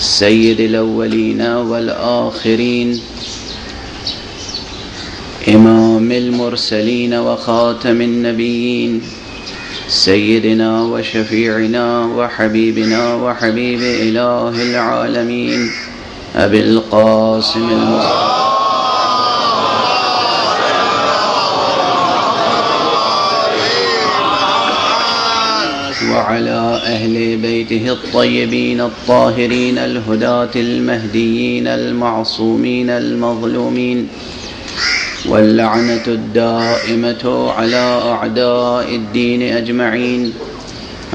سيد الأولين والآخرين إمام المرسلين وخاتم النبيين سيدنا وشفيعنا وحبيبنا وحبيب إله العالمين أبي القاسم المصطفى وعلى أهل بيته الطيبين الطاهرين الهداة المهديين المعصومين المظلومين واللعنة الدائمة على أعداء الدين أجمعين.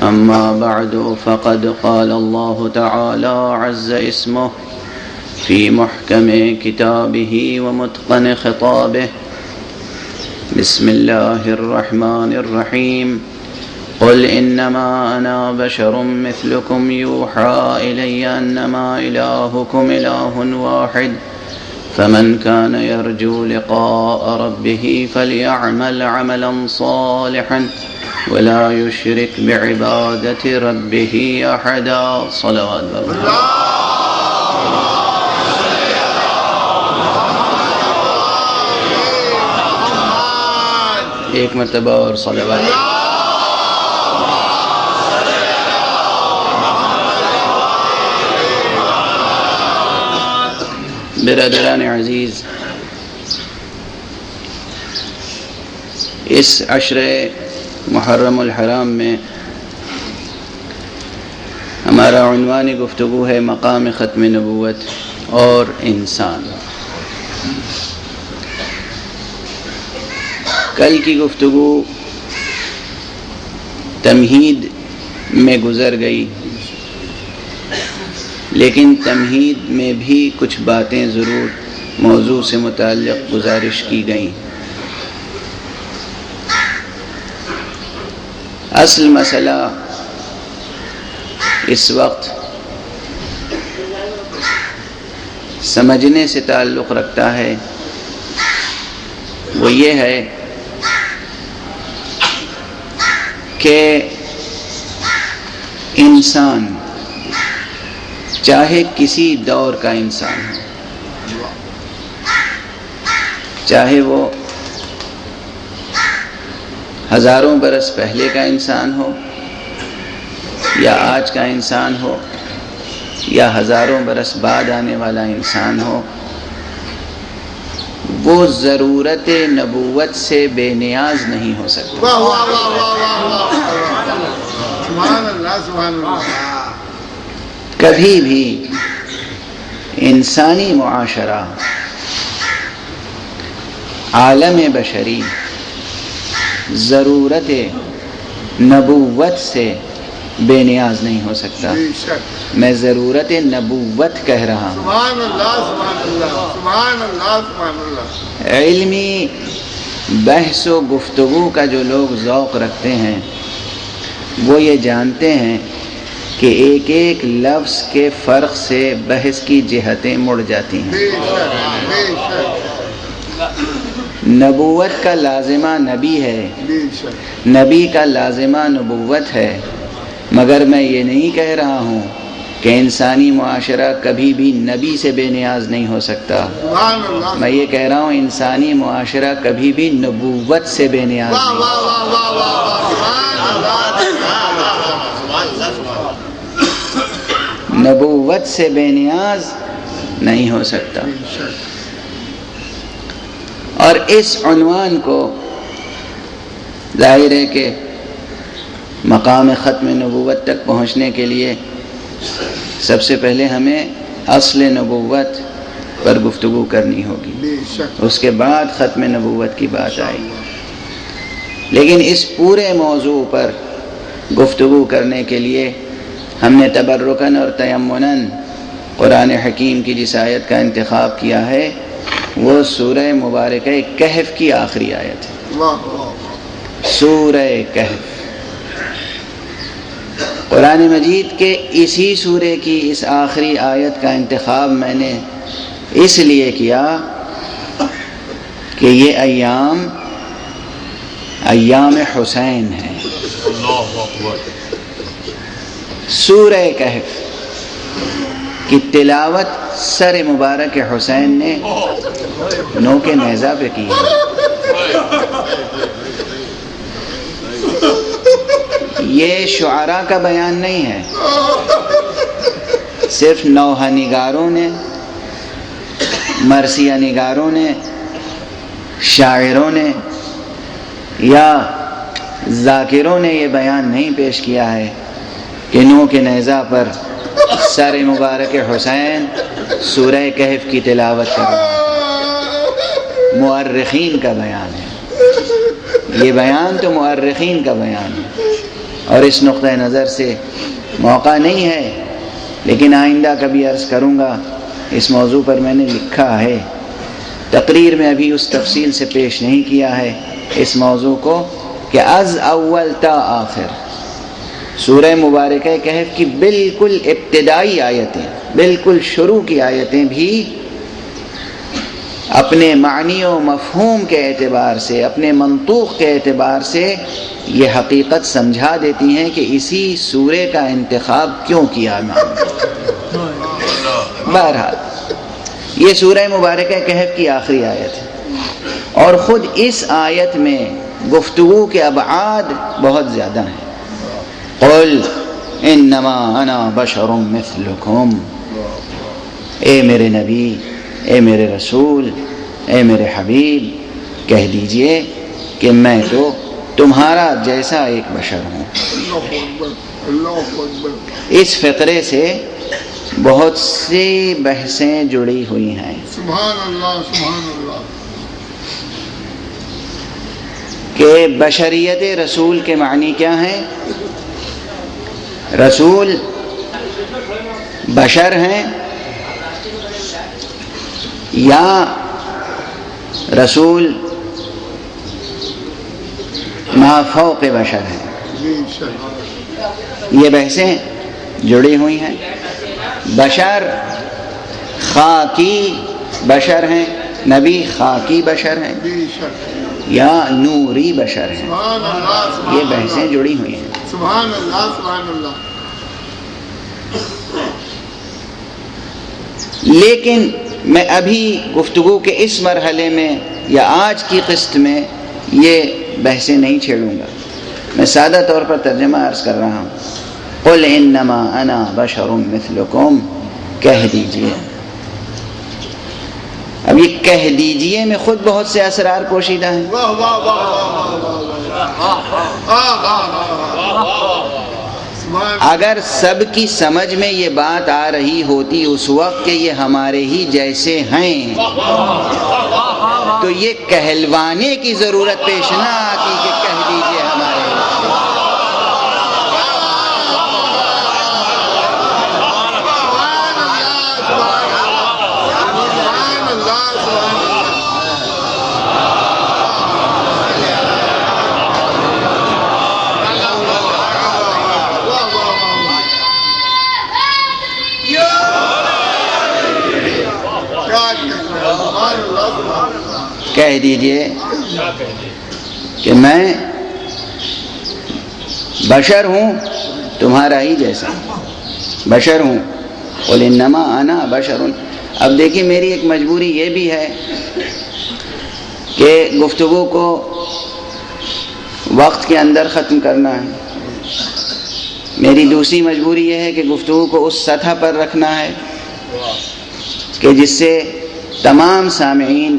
أما بعد، فقد قال الله تعالى عز اسمه في محكم كتابه ومتقن خطابه: بسم الله الرحمن الرحيم. قل إنما أنا بشر مثلكم يوحى إلي أنما إلهكم إله واحد فمن كان يرجو لقاء ربه فليعمل عملا صالحا ولا يشرك بعبادة ربه أحدا. صلوات الله. ایک مرتبہ اور صلوات. برادران عزیز، اس عشر محرم الحرام میں ہمارا عنوان گفتگو ہے مقام ختم نبوت اور انسان. کل کی گفتگو تمہید میں گزر گئی، لیکن تمہید میں بھی کچھ باتیں ضرور موضوع سے متعلق گزارش کی گئیں. اصل مسئلہ اس وقت سمجھنے سے تعلق رکھتا ہے، وہ یہ ہے کہ انسان چاہے کسی دور کا انسان ہو، چاہے وہ ہزاروں برس پہلے کا انسان ہو یا آج کا انسان ہو یا ہزاروں برس بعد آنے والا انسان ہو، وہ ضرورت نبوت سے بے نیاز نہیں ہو سکتا. کبھی بھی انسانی معاشرہ، عالم بشری ضرورت نبوت سے بے نیاز نہیں ہو سکتا. میں ضرورت نبوت کہہ رہا ہوں. علمی بحث و گفتگو کا جو لوگ ذوق رکھتے ہیں وہ یہ جانتے ہیں کہ ایک ایک لفظ کے فرق سے بحث کی جہتیں مڑ جاتی ہیں. نبوت کا لازمہ نبی ہے، نبی کا لازمہ نبوت ہے، مگر میں یہ نہیں کہہ رہا ہوں کہ انسانی معاشرہ کبھی بھی نبی سے بے نیاز نہیں ہو سکتا. میں یہ کہہ رہا ہوں انسانی معاشرہ کبھی بھی نبوت سے بے نیاز نہیں ہو سکتا. نبوت سے بے نیاز نہیں ہو سکتا. اور اس عنوان کو ظاہر ہے کہ مقام ختم نبوت تک پہنچنے کے لیے سب سے پہلے ہمیں اصل نبوت پر گفتگو کرنی ہوگی، اس کے بعد ختم نبوت کی بات آئے گی. لیکن اس پورے موضوع پر گفتگو کرنے کے لیے ہم نے تبرکاً اور تیمناً قرآن حکیم کی جس آیت کا انتخاب کیا ہے وہ سورہ مبارکہ کہف کی آخری آیت ہے. سورہ کہف، قرآن مجید کے اسی سورے کی اس آخری آیت کا انتخاب میں نے اس لیے کیا کہ یہ ایام حسین ہیں. سورہ کہف کی تلاوت سر مبارک حسین نے نوک نیزہ پہ کی ہے۔ یہ شعراء کا بیان نہیں ہے، صرف نوحہ نگاروں نے، مرثیہ نگاروں نے، شاعروں نے یا ذاکروں نے یہ بیان نہیں پیش کیا ہے کہ نوک نیزہ پر سر مبارک حسین سورہ کہف کی تلاوت کر رہا ہے۔ مؤرخین کا بیان ہے، یہ بیان تو مؤرخین کا بیان ہے، اور اس نقطہ نظر سے موقع نہیں ہے، لیکن آئندہ کبھی عرض کروں گا۔ اس موضوع پر میں نے لکھا ہے، تقریر میں ابھی اس تفصیل سے پیش نہیں کیا ہے اس موضوع کو، کہ از اول تا آخر سورہ مبارکہ کہف کی بالکل ابتدائی آیتیں، بالکل شروع کی آیتیں بھی اپنے معنی و مفہوم کے اعتبار سے، اپنے منطوق کے اعتبار سے یہ حقیقت سمجھا دیتی ہیں کہ اسی سورے کا انتخاب کیوں کیا امام نے۔ بہرحال یہ سورہ مبارکہ کہف کی آخری آیت ہے، اور خود اس آیت میں گفتگو کے ابعاد بہت زیادہ ہیں۔ قل انما انا بشر مثلکم، اے میرے نبی، اے میرے رسول، اے میرے حبیب، کہہ دیجئے کہ میں تو تمہارا جیسا ایک بشر ہوں۔ اس فقرے سے بہت سی بحثیں جڑی ہوئی ہیں۔ سبحان اللہ، سبحان اللہ۔ کہ بشریت رسول کے معنی کیا ہیں؟ رسول بشر ہیں یا رسول ما فوق بشر ہیں؟ یہ بحثیں جڑی ہوئی ہیں۔ بشر خاکی بشر ہیں، نبی خاکی بشر ہیں یا نوری بشر ہیں، یہ بحثیں جڑی ہوئی ہیں۔ سبحان اللہ، سبحان اللہ۔ لیکن میں ابھی گفتگو کے اس مرحلے میں یا آج کی قسط میں یہ بحثیں نہیں چھیڑوں گا، میں سادہ طور پر ترجمہ عرض کر رہا ہوں۔ قل انما انا بشر مثلکم، کہہ دیجئے۔ اب یہ کہہ دیجئے میں خود بہت سے اسرار پوشیدہ ہیں۔ واہ واہ واہ۔ اگر سب کی سمجھ میں یہ بات آ رہی ہوتی اس وقت کہ یہ ہمارے ہی جیسے ہیں، تو یہ کہلوانے کی ضرورت پیش نہ آتی کہ کہہ دیجئے ہمارے ہی۔ کہہ دیجئے کہ میں بشر ہوں، تمہارا ہی جیسا بشر ہوں۔ قل انما انا بشر۔ اب دیکھیے میری ایک مجبوری یہ بھی ہے کہ گفتگو کو وقت کے اندر ختم کرنا ہے، میری دوسری مجبوری یہ ہے کہ گفتگو کو اس سطح پر رکھنا ہے کہ جس سے تمام سامعین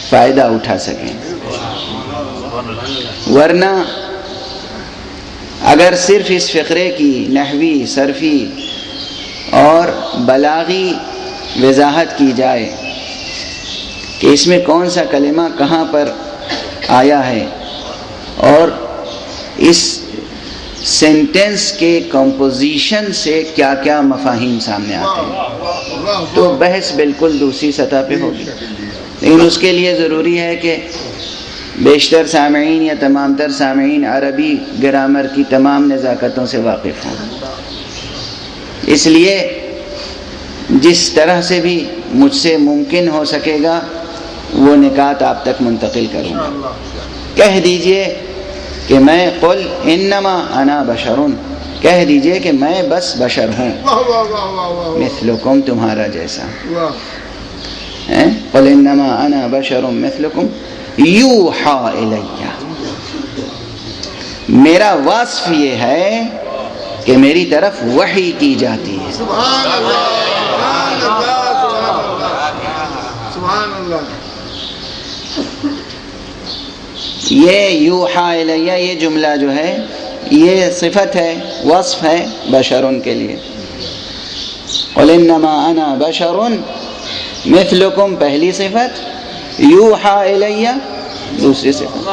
فائدہ اٹھا سکیں، ورنہ اگر صرف اس فقرے کی نحوی، صرفی اور بلاغی وضاحت کی جائے کہ اس میں کون سا کلمہ کہاں پر آیا ہے اور اس سینٹنس کے کمپوزیشن سے کیا کیا مفاہیم سامنے آتے ہیں، تو بحث بالکل دوسری سطح پہ ہوگی۔ لیکن اس کے لیے ضروری ہے کہ بیشتر سامعین یا تمام تر سامعین عربی گرامر کی تمام نزاکتوں سے واقف ہوں۔ اس لیے جس طرح سے بھی مجھ سے ممکن ہو سکے گا وہ نکات آپ تک منتقل کروں گا۔ کہہ دیجئے کہ میں قل انما انا بشر، کہہ دیجئے کہ میں بس بشر ہوں، واہ واہ واہ واہ واہ مثلکم تمہارا جیسا. واہ قل انما انا بشر مثلکم یوحا الیہ. میرا وصف یہ ہے کہ میری طرف وحی کی جاتی ہے. سبحان اللہ سبحان اللہ سبحان اللہ. یہ یوحا الیہ یہ جملہ جو ہے یہ صفت ہے، وصف ہے بشرن کے لیے. قل انما انا بشر مثلکم پہلی صفت، یوحا الیہ دوسری صفت.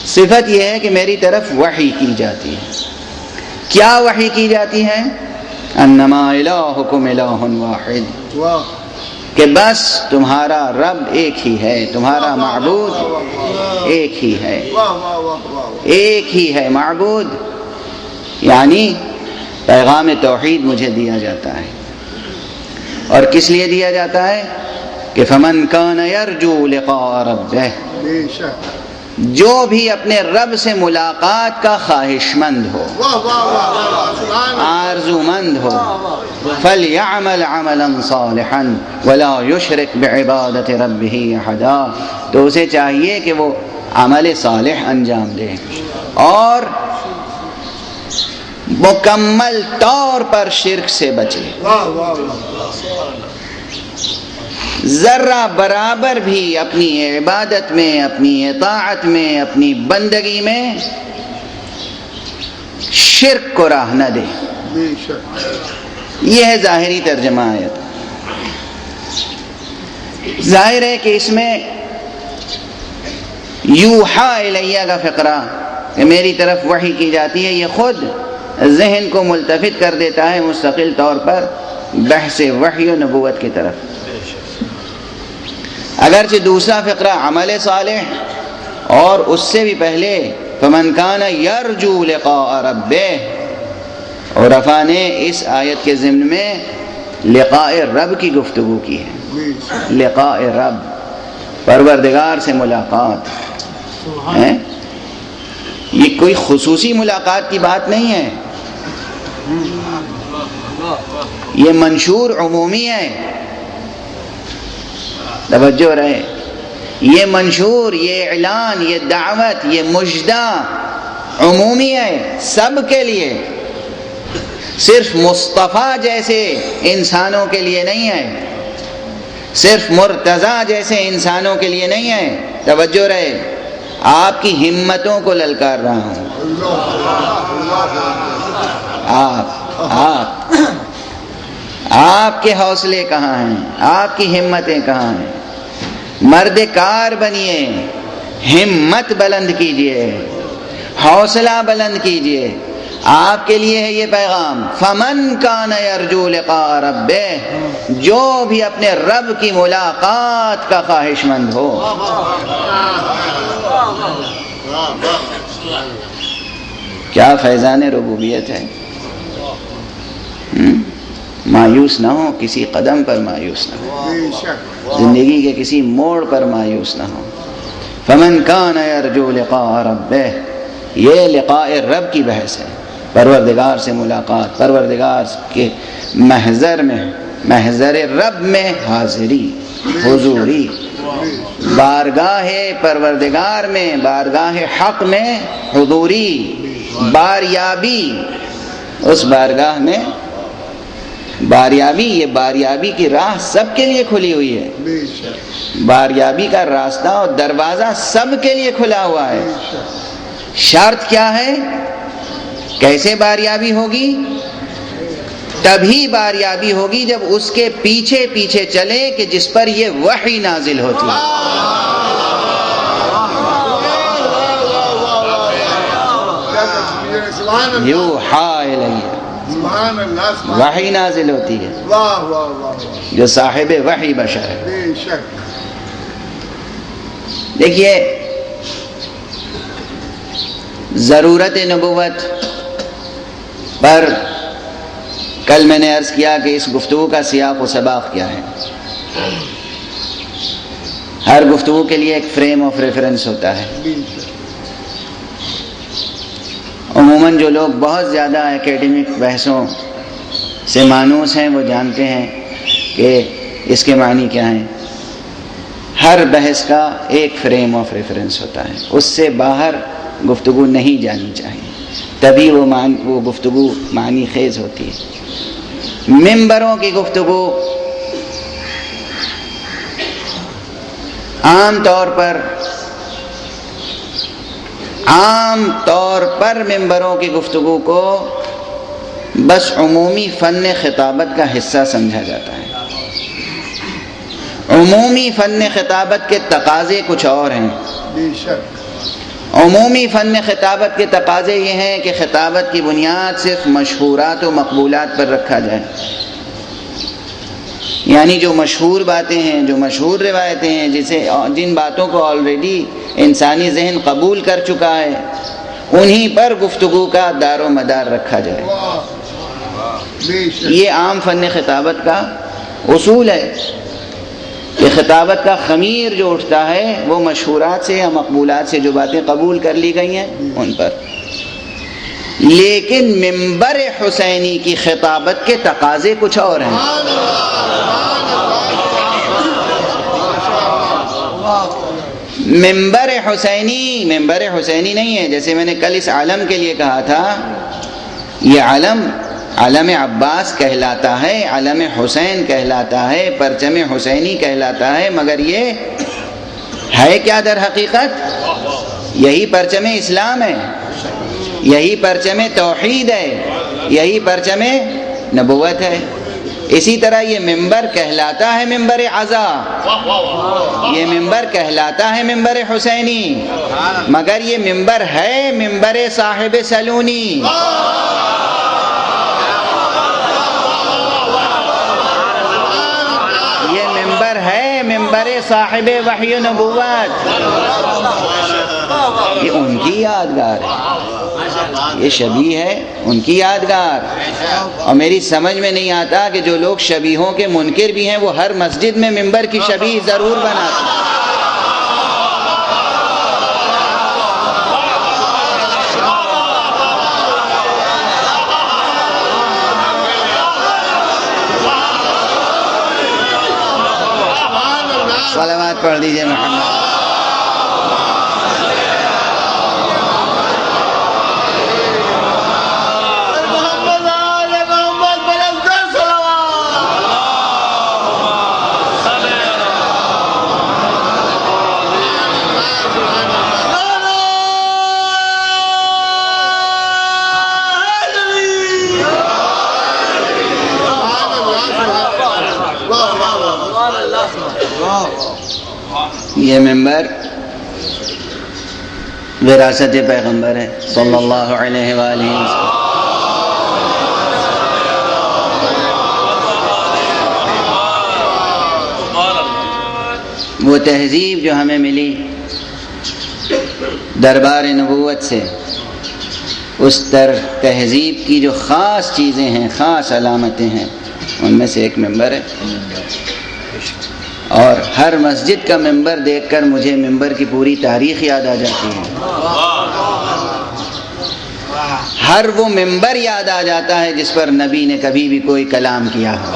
صفت یہ ہے کہ میری طرف وحی کی جاتی ہے. کیا وحی کی جاتی ہے؟ انما الہکم الہ واحد، واہ کہ بس تمہارا رب ایک ہی ہے، تمہارا معبود ایک ہی ہے، واہ واہ واہ واہ. ایک ہی ہے معبود. یعنی پیغام توحید مجھے دیا جاتا ہے. اور کس لیے دیا جاتا ہے؟ کہ فمن کان یرجو لقاء ربہ، بے شک. جو بھی اپنے رب سے ملاقات کا خواہش مند ہو، واہ واہ واہ واہ. سبحان اللہ. آرزو مند ہو، فَلْيَعْمَلْ عَمَلًا صَالِحًا وَلَا يُشْرِكْ بِعِبَادَةِ رَبِّهِ أَحَدًا. تو اسے چاہیے کہ وہ عمل صالح انجام دے اور مکمل طور پر شرک سے بچے. واہ واہ واہ. ذرہ برابر بھی اپنی عبادت میں، اپنی اطاعت میں، اپنی بندگی میں شرک کو راہ نہ دے. بے شک. یہ ہے ظاہری ترجمہ آیت. ظاہر ہے کہ اس میں یوحا الیہ کا فقرہ کہ میری طرف وحی کی جاتی ہے، یہ خود ذہن کو ملتفت کر دیتا ہے مستقل طور پر بحث وحی و نبوت کی طرف. اگرچہ دوسرا فقرہ عمل صالح اور اس سے بھی پہلے فمن کان یرجو لقاء ربہ، اور عرفا نے اس آیت کے ضمن میں لقاء رب کی گفتگو کی ہے. بے شک. لقاء رب، پروردگار سے ملاقات ہے. یہ کوئی خصوصی ملاقات کی بات نہیں ہے، یہ منشور عمومی ہے. توجہ رہے، یہ منشور، یہ اعلان، یہ دعوت، یہ مژدہ عمومی ہے سب کے لیے، صرف مصطفیٰ جیسے انسانوں کے لیے نہیں ہے، صرف مرتضیٰ جیسے انسانوں کے لیے نہیں ہے. توجہ رہے، آپ کی ہمتوں کو للکار رہا ہوں. آپ کے حوصلے کہاں ہیں؟ آپ کی ہمتیں کہاں ہیں؟ مرد کار بنیے، ہمت بلند کیجئے، حوصلہ بلند کیجئے. آپ کے لیے ہے یہ پیغام. فمن کان یرجو لقاء ربہ، جو بھی اپنے رب کی ملاقات کا خواہش مند ہو. کیا فیضان ربوبیت ہے. مایوس نہ ہو، کسی قدم پر مایوس نہ ہو، بے شک. زندگی کے کسی موڑ پر مایوس نہ ہو. فمن کان یرجو لقاء ربہ، یہ لقاء رب کی بحث ہے، پروردگار سے ملاقات، پروردگار کے محضر میں، محضر رب میں حاضری، حضوری، بارگاہ پروردگار میں، بارگاہ حق میں حضوری، باریابی. اس بارگاہ میں باریابی، یہ باریابی کی راہ سب کے لیے کھلی ہوئی ہے. بے شک. باریابی کا راستہ اور دروازہ سب کے لیے کھلا ہوا ہے. شرط کیا ہے؟ کیسے باریابی ہوگی؟ تبھی باریابی ہوگی جب اس کے پیچھے پیچھے چلے کہ جس پر یہ وحی نازل ہوتی ہے. یوحا الیہ، سبحان اللہ. وحی نازل ہوتی ہے، واہ واہ واہ. جو صاحب وحی بشر ہے. بے شک. دیکھیے، ضرورت نبوت پر کل میں نے عرض کیا کہ اس گفتگو کا سیاق و سباق کیا ہے. ہر گفتگو کے لیے ایک فریم آف ریفرنس ہوتا ہے. بے شک. عموماً جو لوگ بہت زیادہ ایکیڈمک بحثوں سے مانوس ہیں وہ جانتے ہیں کہ اس کے معنی کیا ہیں۔ ہر بحث کا ایک فریم آف ریفرنس ہوتا ہے، اس سے باہر گفتگو نہیں جانی چاہیے، تبھی وہ گفتگو معنی خیز ہوتی ہے۔ ممبروں کی گفتگو عام طور پر ممبروں کی گفتگو کو بس عمومی فن خطابت کا حصہ سمجھا جاتا ہے۔ عمومی فن خطابت کے تقاضے کچھ اور ہیں۔ بے شک عمومی فن خطابت کے تقاضے یہ ہیں کہ خطابت کی بنیاد صرف مشہورات و مقبولات پر رکھا جائے، یعنی جو مشہور باتیں ہیں، جو مشہور روایتیں ہیں، جن باتوں کو آلریڈی انسانی ذہن قبول کر چکا ہے، انہی پر گفتگو کا دار و مدار رکھا جائے۔ بے شک یہ عام فن خطابت کا اصول ہے کہ خطابت کا خمیر جو اٹھتا ہے وہ مشہورات سے یا مقبولات سے جو باتیں قبول کر لی گئی ہیں ان پر۔ لیکن منبر حسینی کی خطابت کے تقاضے کچھ اور ہیں۔ منبر حسینی نہیں ہے، جیسے میں نے کل اس علم کے لیے کہا تھا، یہ علم عباس کہلاتا ہے، علم حسین کہلاتا ہے، پرچم حسینی کہلاتا ہے، مگر یہ ہے کیا در حقیقت؟ یہی پرچم اسلام ہے، یہی پرچم توحید ہے، یہی پرچم نبوت ہے۔ اسی طرح یہ منبر کہلاتا ہے منبر عزا، یہ منبر کہلاتا ہے منبر حسینی، مگر یہ منبر ہے منبر صاحب سلونی۔ یہ منبر ہے منبر صاحب وحی و نبوت، یہ ان کی یادگار ہے، یہ شبیہ ہے ان کی یادگار۔ اور میری سمجھ میں نہیں آتا کہ جو لوگ شبیہوں کے منکر بھی ہیں وہ ہر مسجد میں منبر کی شبیہ ضرور بناتے ہیں۔ صلوات پڑھ دیجئے محمد۔ یہ ممبر وراثت پیغمبر ہے صلی اللہ علیہ وآلہ وسلم۔ وہ تہذیب جو ہمیں ملی دربار نبوت سے، اس تہذیب کی جو خاص چیزیں ہیں، خاص علامتیں ہیں، ان میں سے ایک ممبر ہے۔ اور ہر مسجد کا ممبر دیکھ کر مجھے ممبر کی پوری تاریخ یاد آ جاتی ہے، ہر وہ ممبر یاد آ جاتا ہے جس پر نبی نے کبھی بھی کوئی کلام کیا ہو،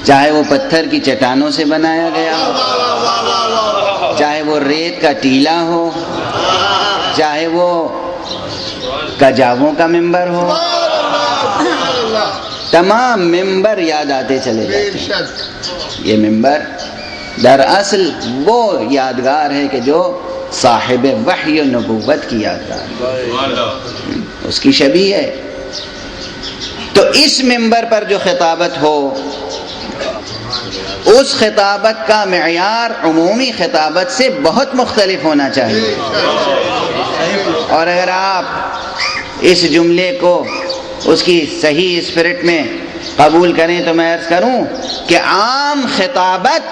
چاہے وہ پتھر کی چٹانوں سے بنایا گیا ہو، چاہے وہ ریت کا ٹیلا ہو، چاہے وہ کجاووں کا ممبر ہو، تمام ممبر یاد آتے چلے جاتے ہیں۔ یہ ممبر دراصل وہ یادگار ہے کہ جو صاحب وحی و نبوت کی یادگار ہے، اس کی شبیہ ہے۔ تو اس ممبر پر جو خطابت ہو، اس خطابت کا معیار عمومی خطابت سے بہت مختلف ہونا چاہیے۔ اور اگر آپ اس جملے کو اس کی صحیح اسپرٹ میں قبول کریں تو میں عرض کروں کہ عام خطابت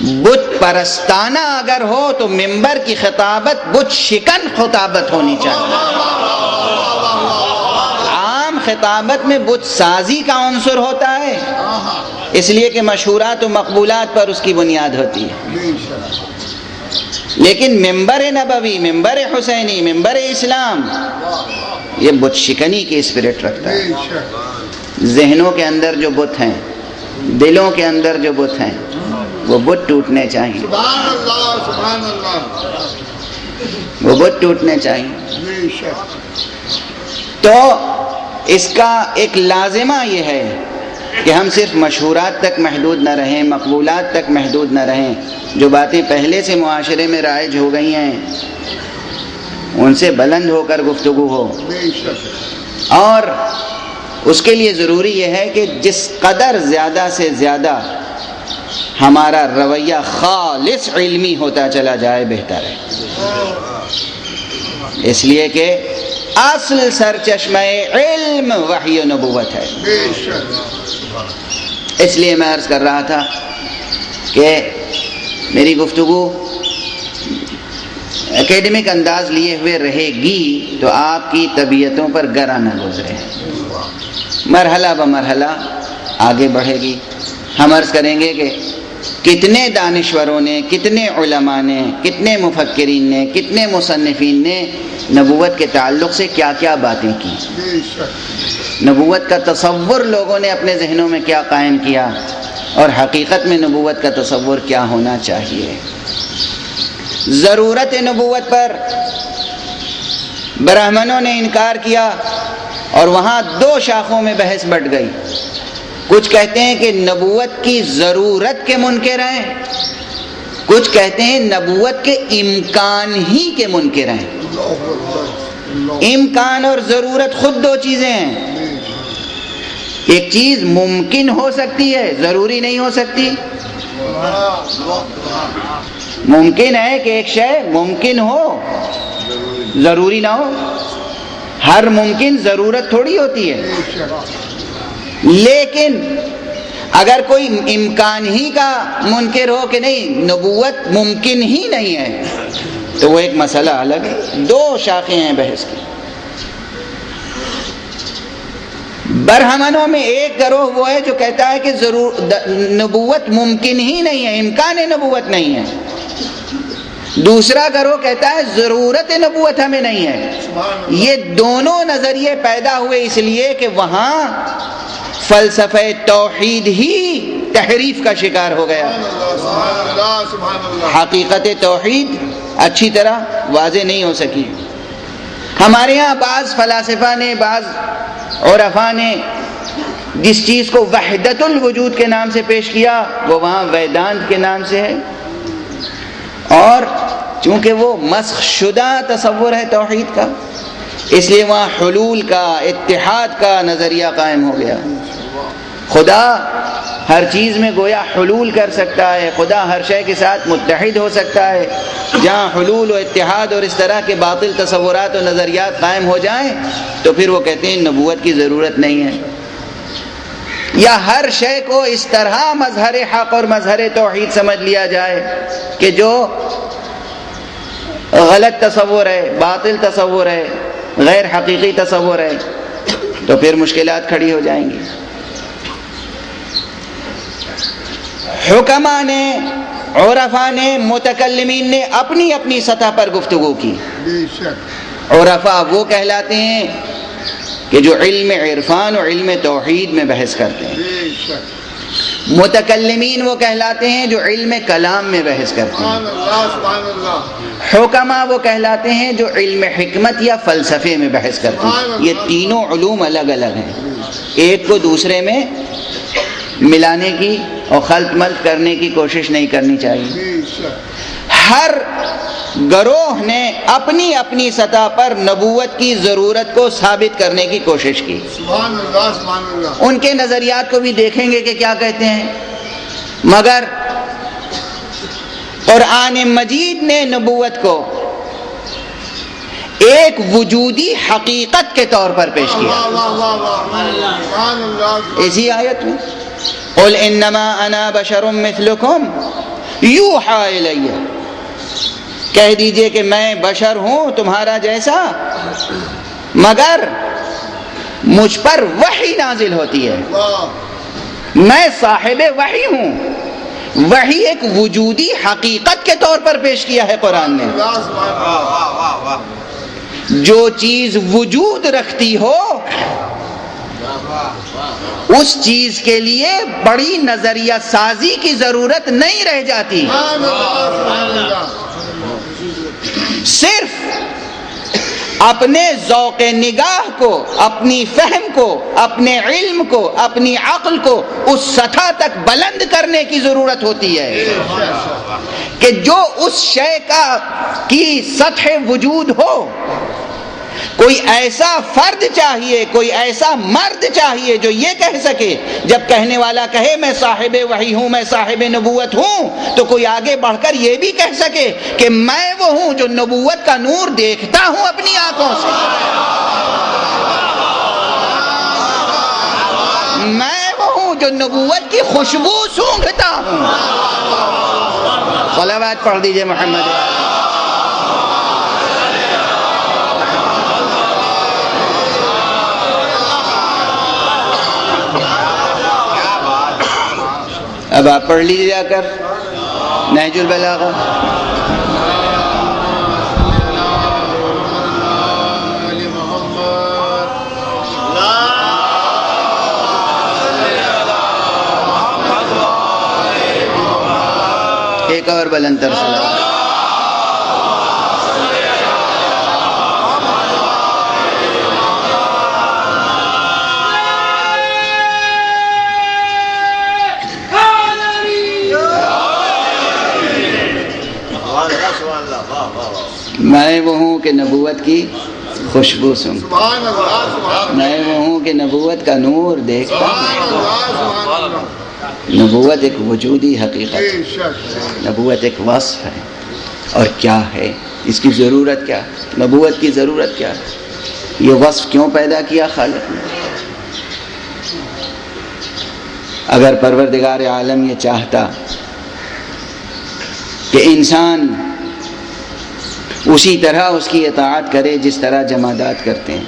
بت پرستانہ اگر ہو تو ممبر کی خطابت بت شکن خطابت ہونی چاہیے۔ عام خطابت میں بت سازی کا عنصر ہوتا ہے، اس لیے کہ مشہورات و مقبولات پر اس کی بنیاد ہوتی ہے۔ لیکن ممبر نبوی، ممبر حسینی، ممبر اسلام یہ بت شکنی کی اسپرٹ رکھتا ہے۔ بے شک ذہنوں کے اندر جو بت ہیں، دلوں کے اندر جو بت ہیں، وہ بت ٹوٹنے چاہیے، سبحان اللہ سبحان اللہ وہ بت ٹوٹنے چاہیے۔ بے شک تو اس کا ایک لازمہ یہ ہے کہ ہم صرف مشہورات تک محدود نہ رہیں، مقبولات تک محدود نہ رہیں۔ جو باتیں پہلے سے معاشرے میں رائج ہو گئی ہیں ان سے بلند ہو کر گفتگو ہو، بے شک اور اس کے لیے ضروری یہ ہے کہ جس قدر زیادہ سے زیادہ ہمارا رویہ خالص علمی ہوتا چلا جائے بہتر ہے، اس لیے کہ اصل سرچشمہ علم وحی و نبوت ہے۔ بے شک اس لیے میں عرض کر رہا تھا کہ میری گفتگو اکیڈمک انداز لیے ہوئے رہے گی تو آپ کی طبیعتوں پر گرا نہ گزرے، مرحلہ بمرحلہ آگے بڑھے گی۔ ہم عرض کریں گے کہ کتنے دانشوروں نے، کتنے علماء نے، کتنے مفکرین نے، کتنے مصنفین نے نبوت کے تعلق سے کیا کیا باتیں کی، بے شک نبوت کا تصور لوگوں نے اپنے ذہنوں میں کیا قائم کیا، اور حقیقت میں نبوت کا تصور کیا ہونا چاہیے۔ ضرورت نبوت پر برہمنوں نے انکار کیا اور وہاں دو شاخوں میں بحث بٹ گئی۔ کچھ کہتے ہیں کہ نبوت کی ضرورت کے منکر ہیں، کچھ کہتے ہیں نبوت کے امکان ہی کے منکر ہیں۔ اللہ اکبر اللہ امکان اور ضرورت خود دو چیزیں ہیں۔ ایک چیز ممکن ہو سکتی ہے، ضروری نہیں ہو سکتی۔ ممکن ہے کہ ایک شے ممکن ہو، ضروری نہ ہو۔ ہر ممکن ضرورت تھوڑی ہوتی ہے۔ بے شک لیکن اگر کوئی امکان ہی کا منکر ہو کہ نہیں نبوت ممکن ہی نہیں ہے تو وہ ایک مسئلہ الگ ہے۔ دو شاخیں ہیں بحث کی۔ برہمنوں میں ایک گروہ وہ ہے جو کہتا ہے کہ نبوت ممکن ہی نہیں ہے، امکان نبوت نہیں ہے۔ دوسرا گروہ کہتا ہے ضرورت نبوت ہمیں نہیں ہے۔ یہ دونوں نظریے پیدا ہوئے اس لیے کہ وہاں فلسفہ توحید ہی تحریف کا شکار ہو گیا۔ سبحان اللہ سبحان اللہ حقیقت توحید اچھی طرح واضح نہیں ہو سکی۔ ہمارے ہاں بعض فلاسفہ نے، بعض عرفاء نے جس چیز کو وحدت الوجود کے نام سے پیش کیا وہ وہاں ویدانت کے نام سے ہے، اور چونکہ وہ مسخ شدہ تصور ہے توحید کا اس لیے وہاں حلول کا، اتحاد کا نظریہ قائم ہو گیا۔ خدا ہر چیز میں گویا حلول کر سکتا ہے، خدا ہر شے کے ساتھ متحد ہو سکتا ہے۔ جہاں حلول و اتحاد اور اس طرح کے باطل تصورات و نظریات قائم ہو جائیں تو پھر وہ کہتے ہیں نبوت کی ضرورت نہیں ہے۔ یا ہر شے کو اس طرح مظہر حق اور مظہر توحید سمجھ لیا جائے کہ جو غلط تصور ہے، باطل تصور ہے، غیر حقیقی تصور ہے، تو پھر مشکلات کھڑی ہو جائیں گی۔ حکماء نے، عرفاء نے، متکلمین نے اپنی اپنی سطح پر گفتگو کی۔ بے شک عرفاء وہ کہلاتے ہیں کہ جو علم عرفان اور علم توحید میں بحث کرتے ہیں۔ بے شک متکلمین وہ کہلاتے ہیں جو علم کلام میں بحث کرتے ہیں۔ سبحان اللہ سبحان اللہ حکماء وہ کہلاتے ہیں جو علم حکمت یا فلسفے میں بحث کرتے ہیں۔ یہ تینوں علوم الگ الگ ہیں، ایک کو دوسرے میں ملانے کی اور خلط ملط کرنے کی کوشش نہیں کرنی چاہیے۔ بے شک ہر گروہ نے اپنی اپنی سطح پر نبوت کی ضرورت کو ثابت کرنے کی کوشش کی۔ سبحان اللہ سبحان اللہ ان کے نظریات کو بھی دیکھیں گے کہ کیا کہتے ہیں، مگر قرآن مجید نے نبوت کو ایک وجودی حقیقت کے طور پر پیش کیا۔ واہ واہ واہ واہ سبحان اللہ اسی آیت میں قل انما انا بشر مثلکم یوحی الی، کہہ دیجئے کہ میں بشر ہوں تمہارا جیسا، مگر مجھ پر وحی نازل ہوتی ہے، واہ میں صاحب وحی ہوں، وہی ایک وجودی حقیقت کے طور پر پیش کیا ہے قرآن نے. جو چیز وجود رکھتی ہو اس چیز کے لیے بڑی نظریہ سازی کی ضرورت نہیں رہ جاتی. صرف اپنے ذوق نگاہ کو، اپنی فہم کو، اپنے علم کو، اپنی عقل کو اس سطح تک بلند کرنے کی ضرورت ہوتی ہے کہ جو اس شے کی سطح وجود ہو. کوئی ایسا فرد چاہیے، کوئی ایسا مرد چاہیے جو یہ کہہ سکے، جب کہنے والا کہے میں صاحب وحی ہوں، میں صاحب نبوت ہوں، تو کوئی آگے بڑھ کر یہ بھی کہہ سکے کہ میں وہ ہوں جو نبوت کا نور دیکھتا ہوں اپنی آنکھوں سے، میں وہ ہوں جو نبوت کی خوشبو سونگھتا ہوں. صلوات پڑھ دیجئے محمد. اب آپ پڑھ لیجیے جا کر نہج البلاغہ. ایک اور بلند تر صلوات. میں وہ ہوں کہ نبوت کی خوشبو سونگھتا، میں وہ ہوں کہ نبوت کا نور دیکھتا. نبوت ایک وجودی حقیقت ہے، نبوت ایک وصف ہے. اور کیا ہے اس کی ضرورت؟ کیا نبوت کی ضرورت؟ کیا یہ وصف کیوں پیدا کیا خالق نے؟ اگر پروردگار عالم یہ چاہتا کہ انسان اسی طرح اس کی اطاعت کرے جس طرح جمادات کرتے ہیں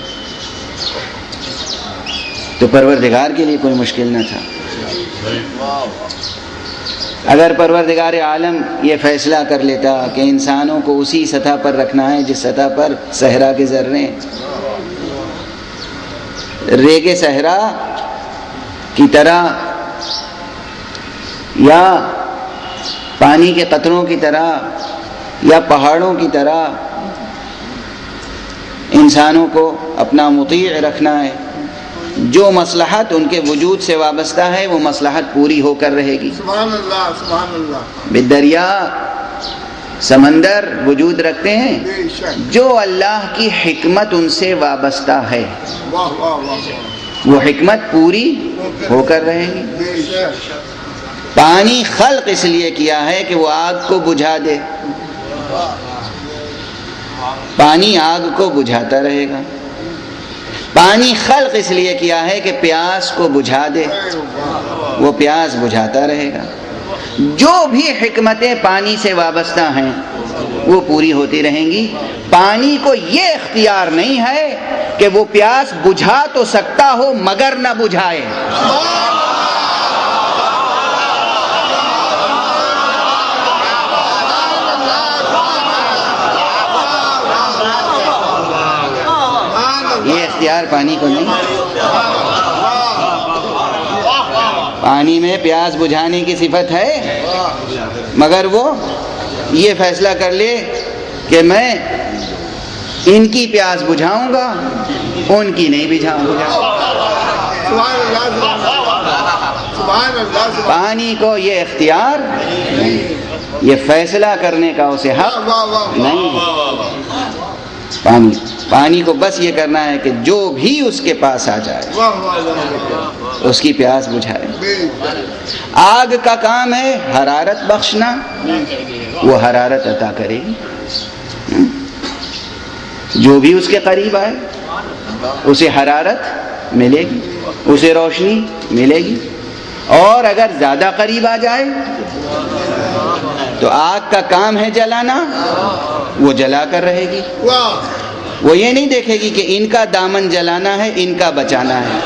تو پروردگار کے لیے کوئی مشکل نہ تھا. اگر پروردگار عالم یہ فیصلہ کر لیتا کہ انسانوں کو اسی سطح پر رکھنا ہے جس سطح پر صحرا کے ذرے، ریگ صحرا کی طرح یا پانی کے قطروں کی طرح یا پہاڑوں کی طرح انسانوں کو اپنا مطیع رکھنا ہے، جو مصلحت ان کے وجود سے وابستہ ہے وہ مصلحت پوری ہو کر رہے گی. سبحان اللہ سبحان اللہ. دریا سمندر وجود رکھتے ہیں، بے شک. جو اللہ کی حکمت ان سے وابستہ ہے واہ واہ واہ. وہ حکمت پوری ہو کر رہے گی. بے شک. پانی خلق اس لیے کیا ہے کہ وہ آگ کو بجھا دے، پانی آگ کو بجھاتا رہے گا. پانی خلق اس لیے کیا ہے کہ پیاس کو بجھا دے، وہ پیاس بجھاتا رہے گا. جو بھی حکمتیں پانی سے وابستہ ہیں وہ پوری ہوتی رہیں گی. پانی کو یہ اختیار نہیں ہے کہ وہ پیاس بجھا تو سکتا ہو مگر نہ بجھائے. یہ اختیار پانی کو نہیں. پانی میں پیاس بجھانے کی صفت ہے مگر وہ یہ فیصلہ کر لے کہ میں ان کی پیاس بجھاؤں گا، ان کی نہیں بجھاؤں گا. پانی کو یہ اختیار نہیں، یہ فیصلہ کرنے کا اسے حق نہیں. پانی کو بس یہ کرنا ہے کہ جو بھی اس کے پاس آ جائے اس کی پیاس بجھائے. آگ کا کام ہے حرارت بخشنا، وہ حرارت عطا کرے گی. جو بھی اس کے قریب آئے اسے حرارت ملے گی، اسے روشنی ملے گی. اور اگر زیادہ قریب آ جائے تو آگ کا کام ہے جلانا، وہ جلا کر رہے گی. وہ یہ نہیں دیکھے گی کہ ان کا دامن جلانا ہے، ان کا بچانا ہے.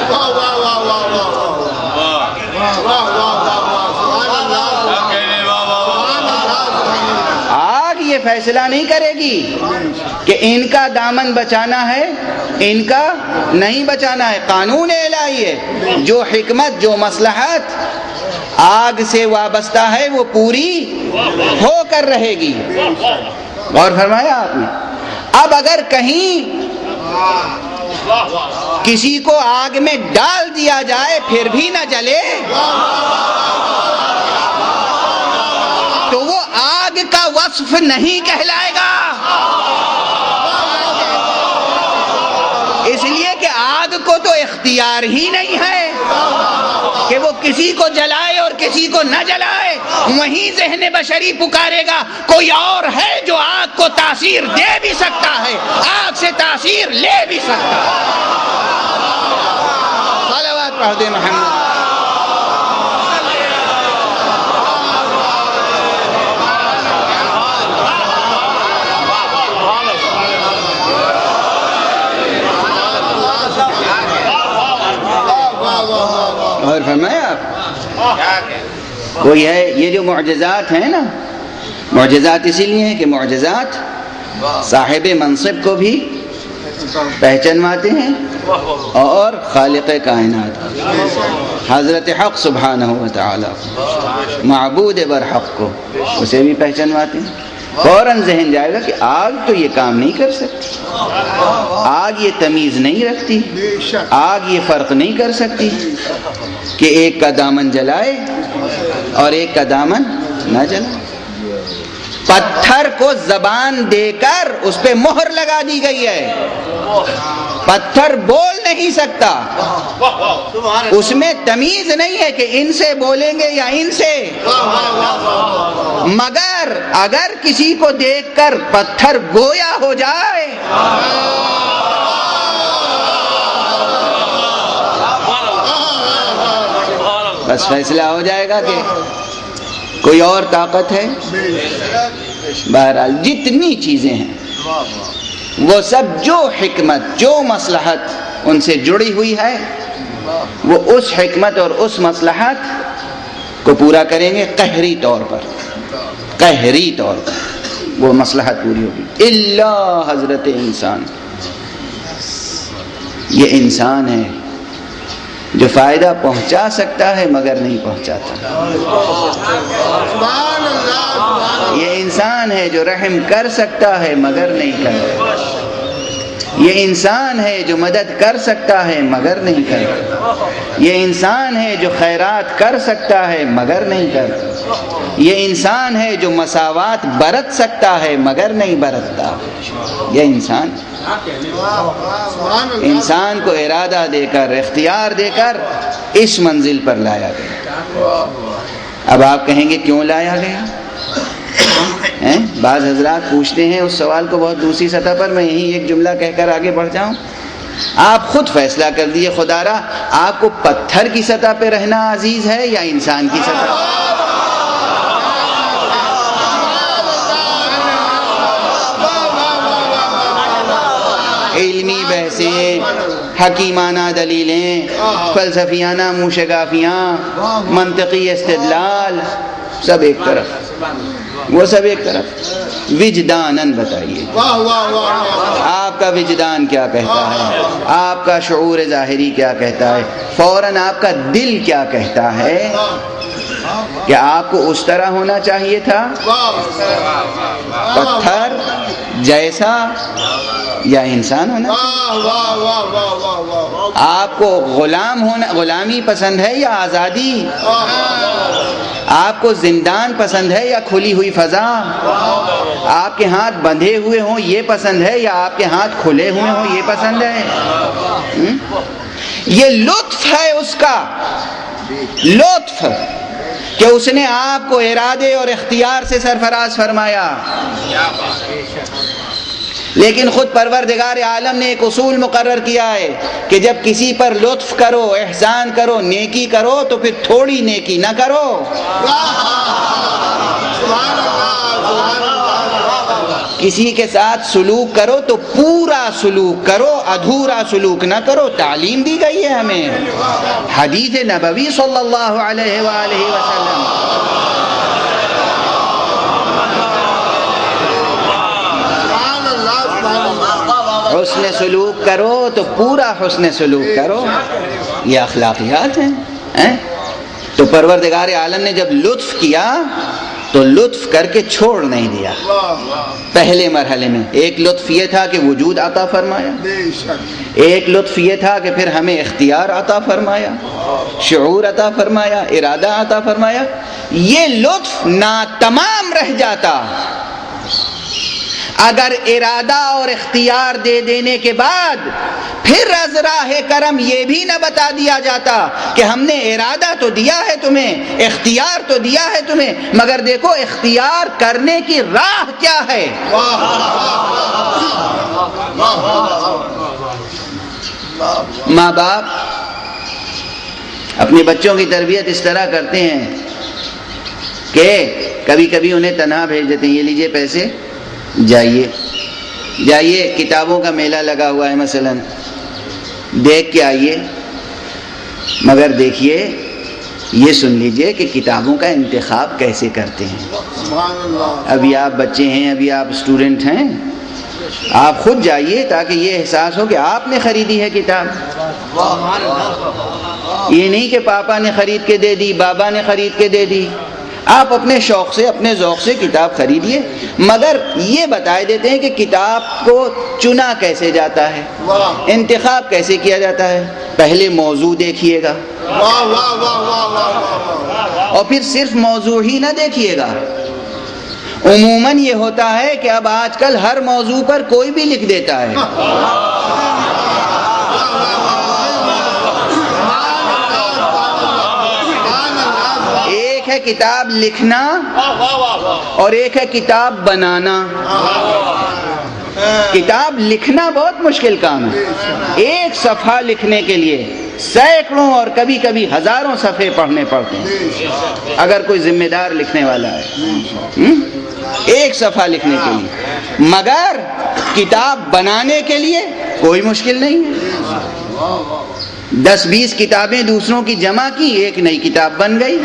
یہ فیصلہ نہیں کرے گی کہ ان کا دامن بچانا ہے ان کا نہیں بچانا ہے. قانون الہی ہے. جو حکمت جو مصلحت آگ سے وابستہ ہے وہ پوری ہو کر رہے گی. غور فرمایا آپ نے. اب اگر کہیں کسی کو آگ میں ڈال دیا جائے پھر بھی نہ جلے تو وہ آگ کا وصف نہیں کہلائے گا. اس لیے کہ آگ کو تو اختیار ہی نہیں ہے کہ وہ کسی کو جلائے اور کسی کو نہ جلائے. وہیں ذہن بشری پکارے گا کوئی اور ہے جو آگ کو تاثیر دے بھی سکتا ہے, آگ سے تاثیر لے بھی سکتا ہے. صلوات پڑھ دے محمد. اور فرمایا آپ کوئی ہے یہ جو معجزات ہیں نا, معجزات اسی لیے ہیں کہ معجزات صاحب منصب کو بھی پہچانواتے ہیں اور خالق کائنات حضرت حق سبحانہ و تعالی معبود برحق کو اسے بھی پہچانواتے ہیں. فوراً ذہن جائے گا کہ آگ تو یہ کام نہیں کر سکتی, آگ یہ تمیز نہیں رکھتی, آگ یہ فرق نہیں کر سکتی کہ ایک کا دامن جلائے اور ایک کا دامن نہ جلائے. پتھر کو زبان دے کر اس پہ مہر لگا دی گئی ہے. پتھر بول نہیں سکتا, اس میں تمیز نہیں ہے کہ ان سے بولیں گے یا ان سے. مگر اگر کسی کو دیکھ کر پتھر گویا ہو جائے بس فیصلہ ہو جائے گا کہ کوئی اور طاقت ہے. بہرحال جتنی چیزیں ہیں وہ سب جو حکمت جو مصلحت ان سے جڑی ہوئی ہے وہ اس حکمت اور اس مصلحت کو پورا کریں گے قہری طور پر. قہری طور پر وہ مصلحت پوری ہوگی. الا حضرت انسان, یہ انسان ہے جو فائدہ پہنچا سکتا ہے مگر نہیں پہنچاتا. یہ انسان ہے جو رحم کر سکتا ہے مگر نہیں کرتا. یہ انسان ہے جو مدد کر سکتا ہے مگر نہیں کرتا. یہ انسان ہے جو خیرات کر سکتا ہے مگر نہیں کرتا. یہ انسان ہے جو مساوات برت سکتا ہے مگر نہیں برتتا. یہ انسان کو ارادہ دے کر اختیار دے کر اس منزل پر لایا گیا. اب آپ کہیں گے کیوں لایا گیا؟ بعض حضرات پوچھتے ہیں اس سوال کو بہت دوسری سطح پر. میں یہی ایک جملہ کہہ کر آگے بڑھ جاؤں. آپ خود فیصلہ کر دیے خدا را, آپ کو پتھر کی سطح پہ رہنا عزیز ہے یا انسان کی سطح؟ علمی بحثیں, حکیمانہ دلیلیں, فلسفیانہ موشگافیاں, منطقی استدلال, سب ایک طرف, وہ سب ایک طرف. وجداناً بتائیے آپ کا وجدان کیا کہتا ہے, آپ کا شعور ظاہری کیا کہتا ہے, فوراً آپ کا دل کیا کہتا ہے کہ آپ کو اس طرح ہونا چاہیے تھا پتھر جیسا یا انسان ہونا چاہیے؟ آپ کو غلامی پسند ہے یا آزادی؟ آپ کو زندان پسند ہے یا کھلی ہوئی فضا؟ آپ کے ہاتھ بندھے ہوئے ہوں یہ پسند ہے یا آپ کے ہاتھ کھلے ہوئے ہوں یہ پسند ہے؟ یہ لطف ہے اس کا, لطف کہ اس نے آپ کو ارادے اور اختیار سے سرفراز فرمایا. لیکن خود پروردگار عالم نے ایک اصول مقرر کیا ہے کہ جب کسی پر لطف کرو, احسان کرو, نیکی کرو تو پھر تھوڑی نیکی نہ کرو. کسی کے ساتھ سلوک کرو تو پورا سلوک کرو, ادھورا سلوک نہ کرو. تعلیم دی گئی ہے ہمیں حدیث نبوی صلی اللہ علیہ وآلہ وسلم. حسن سلوک کرو تو پورا حسن سلوک کرو، یہ اخلاقیات ہیں۔ تو پروردگار عالم نے جب لطف کیا تو لطف کر کے چھوڑ نہیں دیا۔ پہلے مرحلے میں ایک لطف یہ تھا کہ وجود عطا فرمایا، ایک لطف یہ تھا کہ پھر ہمیں اختیار عطا فرمایا، شعور عطا فرمایا، ارادہ عطا فرمایا۔ یہ لطف ناتمام رہ جاتا اگر ارادہ اور اختیار دے دینے کے بعد پھر از راہ کرم یہ بھی نہ بتا دیا جاتا کہ ہم نے ارادہ تو دیا ہے تمہیں، اختیار تو دیا ہے تمہیں، مگر دیکھو اختیار کرنے کی راہ کیا ہے۔ ماں باپ اپنے بچوں کی تربیت اس طرح کرتے ہیں کہ کبھی کبھی انہیں تنہا بھیج دیتے ہیں، یہ لیجئے پیسے، جائیے کتابوں کا میلہ لگا ہوا ہے مثلا، دیکھ کے آئیے، مگر دیکھیے یہ سن لیجئے کہ کتابوں کا انتخاب کیسے کرتے ہیں۔ ابھی آپ بچے ہیں، ابھی آپ اسٹوڈنٹ ہیں، آپ خود جائیے تاکہ یہ احساس ہو کہ آپ نے خریدی ہے کتاب، یہ نہیں کہ پاپا نے خرید کے دے دی، بابا نے خرید کے دے دی۔ آپ اپنے شوق سے، اپنے ذوق سے کتاب خریدیے، مگر یہ بتائے دیتے ہیں کہ کتاب کو چنا کیسے جاتا ہے، انتخاب کیسے کیا جاتا ہے۔ پہلے موضوع دیکھیے گا، اور پھر صرف موضوع ہی نہ دیکھیے گا۔ عموماً یہ ہوتا ہے کہ اب آج کل ہر موضوع پر کوئی بھی لکھ دیتا ہے۔ ایک ہے کتاب لکھنا اور ایک ہے کتاب بنانا۔ کتاب لکھنا بہت مشکل کام ہے، ایک صفحہ لکھنے کے لیے سینکڑوں اور کبھی کبھی ہزاروں صفحے پڑھنے پڑتے ہیں اگر کوئی ذمہ دار لکھنے والا ہے، ایک صفحہ لکھنے کے لیے۔ مگر کتاب بنانے کے لیے کوئی مشکل نہیں ہے، 10-20 کتابیں دوسروں کی جمع کی، ایک نئی کتاب بن گئی۔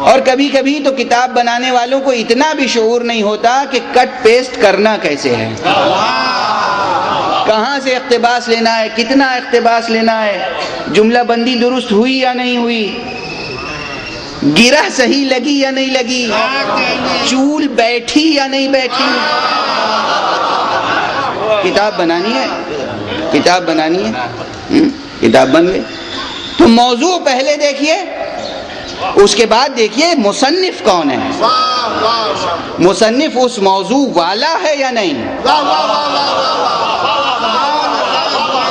اور کبھی کبھی تو کتاب بنانے والوں کو اتنا بھی شعور نہیں ہوتا کہ کٹ پیسٹ کرنا کیسے ہے، کہاں سے اقتباس لینا ہے، کتنا اقتباس لینا ہے، جملہ بندی درست ہوئی یا نہیں ہوئی، گرہ صحیح لگی یا نہیں لگی، چول بیٹھی یا نہیں بیٹھی۔ کتاب بنانی ہے، کتاب بنانی ہے، کتاب بن گئی۔ تو موضوع پہلے دیکھیے، اس کے بعد دیکھیے مصنف کون ہے، مصنف اس موضوع والا ہے یا نہیں،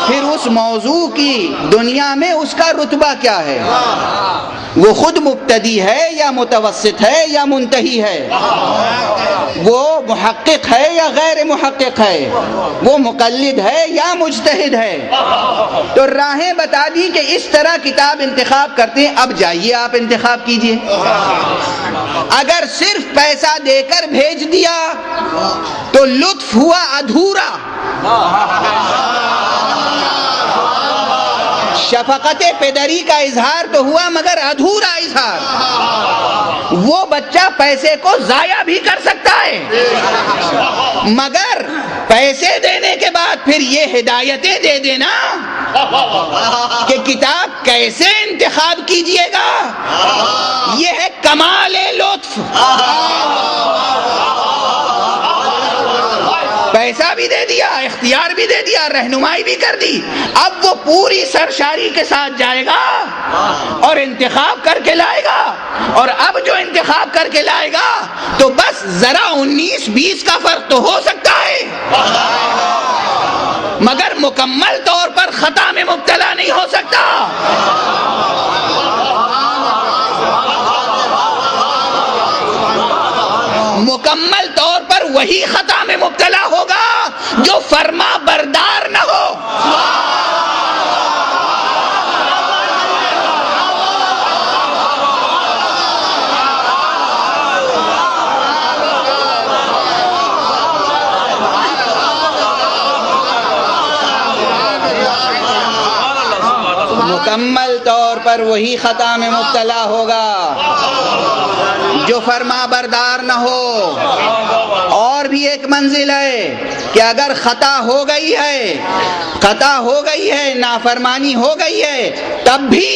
پھر اس موضوع کی دنیا میں اس کا رتبہ کیا ہے، وہ خود مبتدی ہے یا متوسط ہے یا منتہی ہے، وہ محقق ہے یا غیر محقق ہے، وہ مقلد ہے یا مجتہد ہے۔ تو راہیں بتا دی کہ اس طرح کتاب انتخاب کرتے ہیں، اب جائیے آپ انتخاب کیجئے۔ اگر صرف پیسہ دے کر بھیج دیا تو لطف ہوا ادھورا، شفقت پدری کا اظہار تو ہوا مگر ادھورا اظہار۔ وہ بچہ پیسے کو ضائع بھی کر سکتا ہے، مگر پیسے دینے کے بعد پھر یہ ہدایتیں دے دینا کہ کتاب کیسے انتخاب کیجئے گا، یہ ہے کمال لطف۔ پیسہ بھی دے دیا، اختیار بھی دے دیا، رہنمائی بھی کر دی، اب وہ پوری سرشاری کے ساتھ جائے گا اور انتخاب کر کے لائے گا، اور اب جو انتخاب کر کے لائے گا تو بس ذرا 19-20 کا فرق تو ہو سکتا ہے، مگر مکمل طور پر خطا میں مبتلا نہیں ہو سکتا۔ مکمل طور پر وہی خطا میں مبتلا ہوگا جو فرما بردار نہ ہو۔ مکمل طور پر وہی خطا میں مبتلا ہوگا جو فرما بردار نہ ہو. اور بھی ایک منزل ہے کہ اگر خطا ہو گئی ہے نافرمانی ہو گئی ہے تب بھی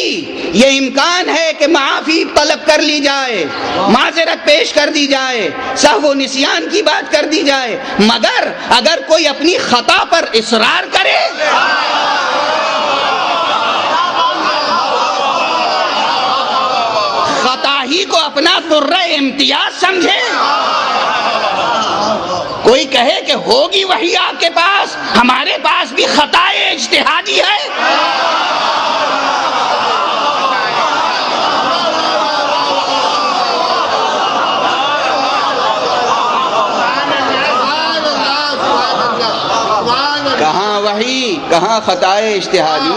یہ امکان ہے کہ معافی طلب کر لی جائے, معذرت پیش کر دی جائے, سہو و نسیان کی بات کر دی جائے. مگر اگر کوئی اپنی خطا پر اصرار کرے خطا ہی کو اپنا درہ امتیاز سمجھے, کوئی کہے کہ ہوگی وہی آپ کے پاس, ہمارے پاس بھی خطا اجتہادی ہے. کہاں وحی, کہاں خطا اجتہادی.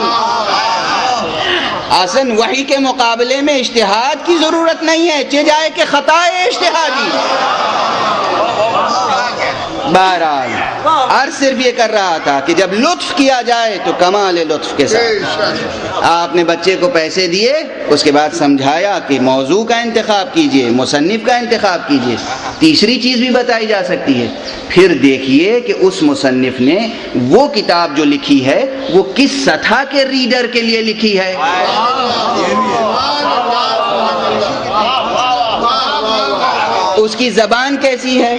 اصل وحی کے مقابلے میں اجتہاد کی ضرورت نہیں ہے, چہ جائے کہ خطا اجتہادی. بہرحال عرض صرف یہ کر رہا تھا کہ جب لطف کیا جائے تو کمال لطف کے ساتھ. آپ نے بچے کو پیسے دیے, اس کے بعد سمجھایا کہ موضوع کا انتخاب کیجئے, مصنف کا انتخاب کیجئے. تیسری چیز بھی بتائی جا سکتی ہے, پھر دیکھیے کہ اس مصنف نے وہ کتاب جو لکھی ہے وہ کس سطح کے ریڈر کے لیے لکھی ہے. اس کی زبان کیسی ہے.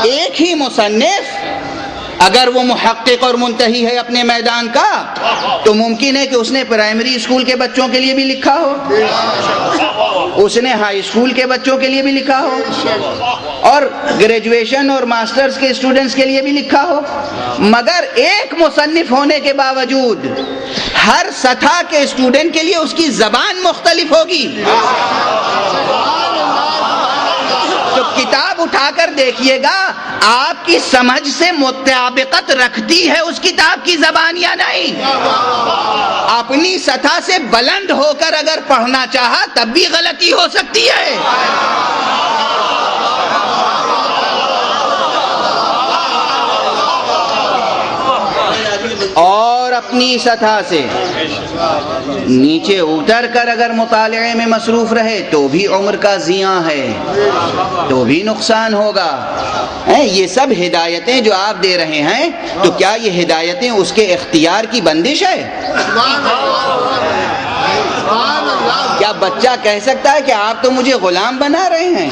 ایک ہی مصنف اگر وہ محقق اور منتہی ہے اپنے میدان کا تو ممکن ہے کہ اس نے پرائمری اسکول کے بچوں کے لیے بھی لکھا ہو, اس نے ہائی اسکول کے بچوں کے لیے بھی لکھا ہو, اور گریجویشن اور ماسٹرز کے اسٹوڈنٹس کے لیے بھی لکھا ہو. مگر ایک مصنف ہونے کے باوجود ہر سطح کے اسٹوڈنٹ کے لیے اس کی زبان مختلف ہوگی. تو کتاب اٹھا کر دیکھیے گا آپ کی سمجھ سے مطابقت رکھتی ہے اس کتاب کی زبان یا نہیں. اپنی سطح سے بلند ہو کر اگر پڑھنا چاہا تب بھی غلطی ہو سکتی ہے. اور اپنی سطح سے نیچے اتر کر اگر مطالعے میں مصروف رہے تو بھی عمر کا زیاں ہے, تو بھی نقصان ہوگا. یہ سب ہدایتیں جو آپ دے رہے ہیں تو کیا یہ ہدایتیں اس کے اختیار کی بندش ہے؟ کیا بچہ کہہ سکتا ہے کہ آپ تو مجھے غلام بنا رہے ہیں,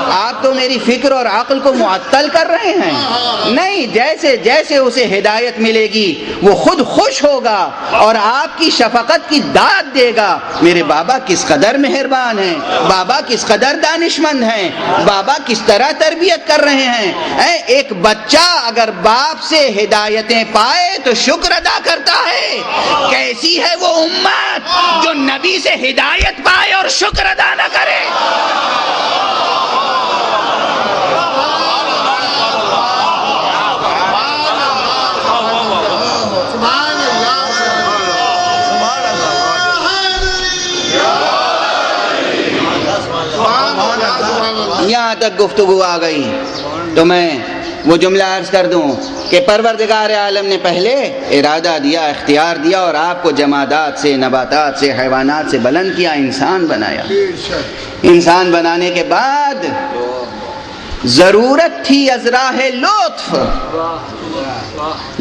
آپ تو میری فکر اور عقل کو معطل کر رہے ہیں؟ نہیں, جیسے جیسے اسے ہدایت ملے گی وہ خود خوش ہوگا اور آپ کی شفقت کی داد دے گا. میرے بابا کس قدر مہربان ہیں, بابا کس قدر دانشمند ہیں, بابا کس طرح تربیت کر رہے ہیں. ایک بچہ اگر باپ سے ہدایتیں پائے تو شکر ادا کرتا ہے. کیسی ہے وہ امت جو نبی سے ہدایت پائے اور شکر ادا نہ کرے. یہاں تک گفتگو آ گئی تو میں وہ جملہ عرض کر دوں کہ پروردگار عالم نے پہلے ارادہ دیا, اختیار دیا, اور آپ کو جمادات سے, نباتات سے, حیوانات سے بلند کیا, انسان بنایا. انسان بنانے کے بعد ضرورت تھی از راہ لطف,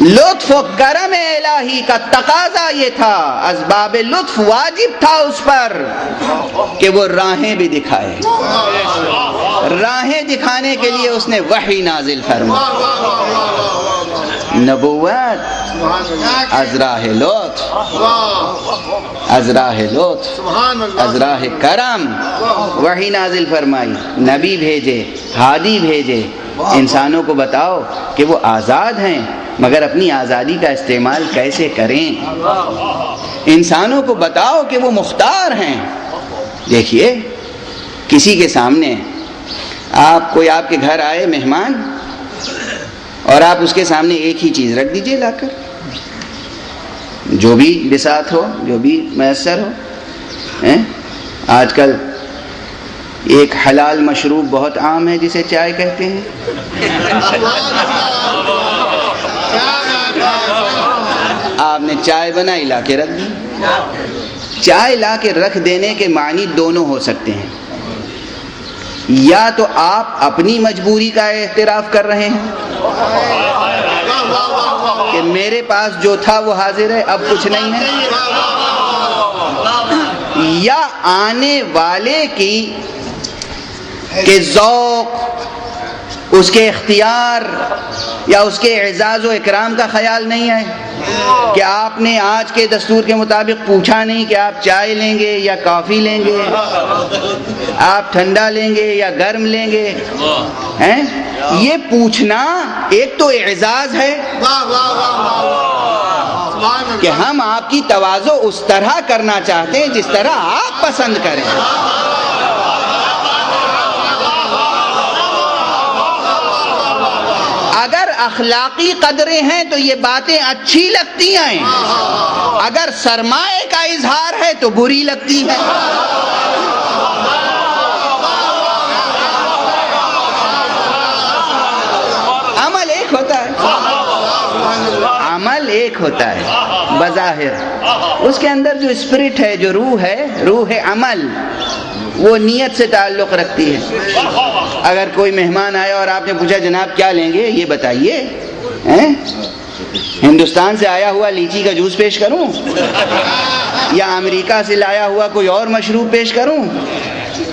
لطف و کرم الہی کا تقاضا یہ تھا, اسباب لطف واجب تھا اس پر کہ وہ راہیں بھی دکھائے. راہیں دکھانے کے لیے اس نے وحی نازل فرمائی. نبوت از راہ لطف, از راہ لطف, از راہ کرم وحی نازل فرمائی. نبی بھیجے, ہادی بھیجے, انسانوں کو بتاؤ کہ وہ آزاد ہیں مگر اپنی آزادی کا استعمال کیسے کریں. انسانوں کو بتاؤ کہ وہ مختار ہیں. دیکھیے کسی کے سامنے کوئی آپ کے گھر آئے مہمان اور آپ اس کے سامنے ایک ہی چیز رکھ دیجئے لا کر, جو بھی بساط ہو, جو بھی میسر ہو. آج کل ایک حلال مشروب بہت عام ہے جسے چائے کہتے ہیں. آپ نے چائے بنائی, لا کے رکھ دی. چائے لا کے رکھ دینے کے معنی دونوں ہو سکتے ہیں. یا تو آپ اپنی مجبوری کا اعتراف کر رہے ہیں کہ میرے پاس جو تھا وہ حاضر ہے، اب کچھ نہیں ہے، یا آنے والے کی کہ ذوق، اس کے اختیار یا اس کے اعزاز و اکرام کا خیال نہیں ہے کہ آپ نے آج کے دستور کے مطابق پوچھا نہیں کہ آپ چائے لیں گے یا کافی لیں گے، آپ ٹھنڈا لیں گے یا گرم لیں گے، ہیں؟ یہ پوچھنا ایک تو اعزاز ہے کہ ہم آپ کی تواضع اس طرح کرنا چاہتے ہیں جس طرح آپ پسند کریں۔ اگر اخلاقی قدریں ہیں تو یہ باتیں اچھی لگتی ہیں، اگر سرمایہ کا اظہار ہے تو بری لگتی ہیں۔ عمل ایک ہوتا ہے، عمل ایک ہوتا ہے بظاہر، اس کے اندر جو اسپرٹ ہے، جو روح ہے، روح عمل، وہ نیت سے تعلق رکھتی ہے۔ اگر کوئی مہمان آیا اور آپ نے پوچھا جناب کیا لیں گے یہ بتائیے، ہندوستان سے آیا ہوا لیچی کا جوس پیش کروں یا امریکہ سے لایا ہوا کوئی اور مشروب پیش کروں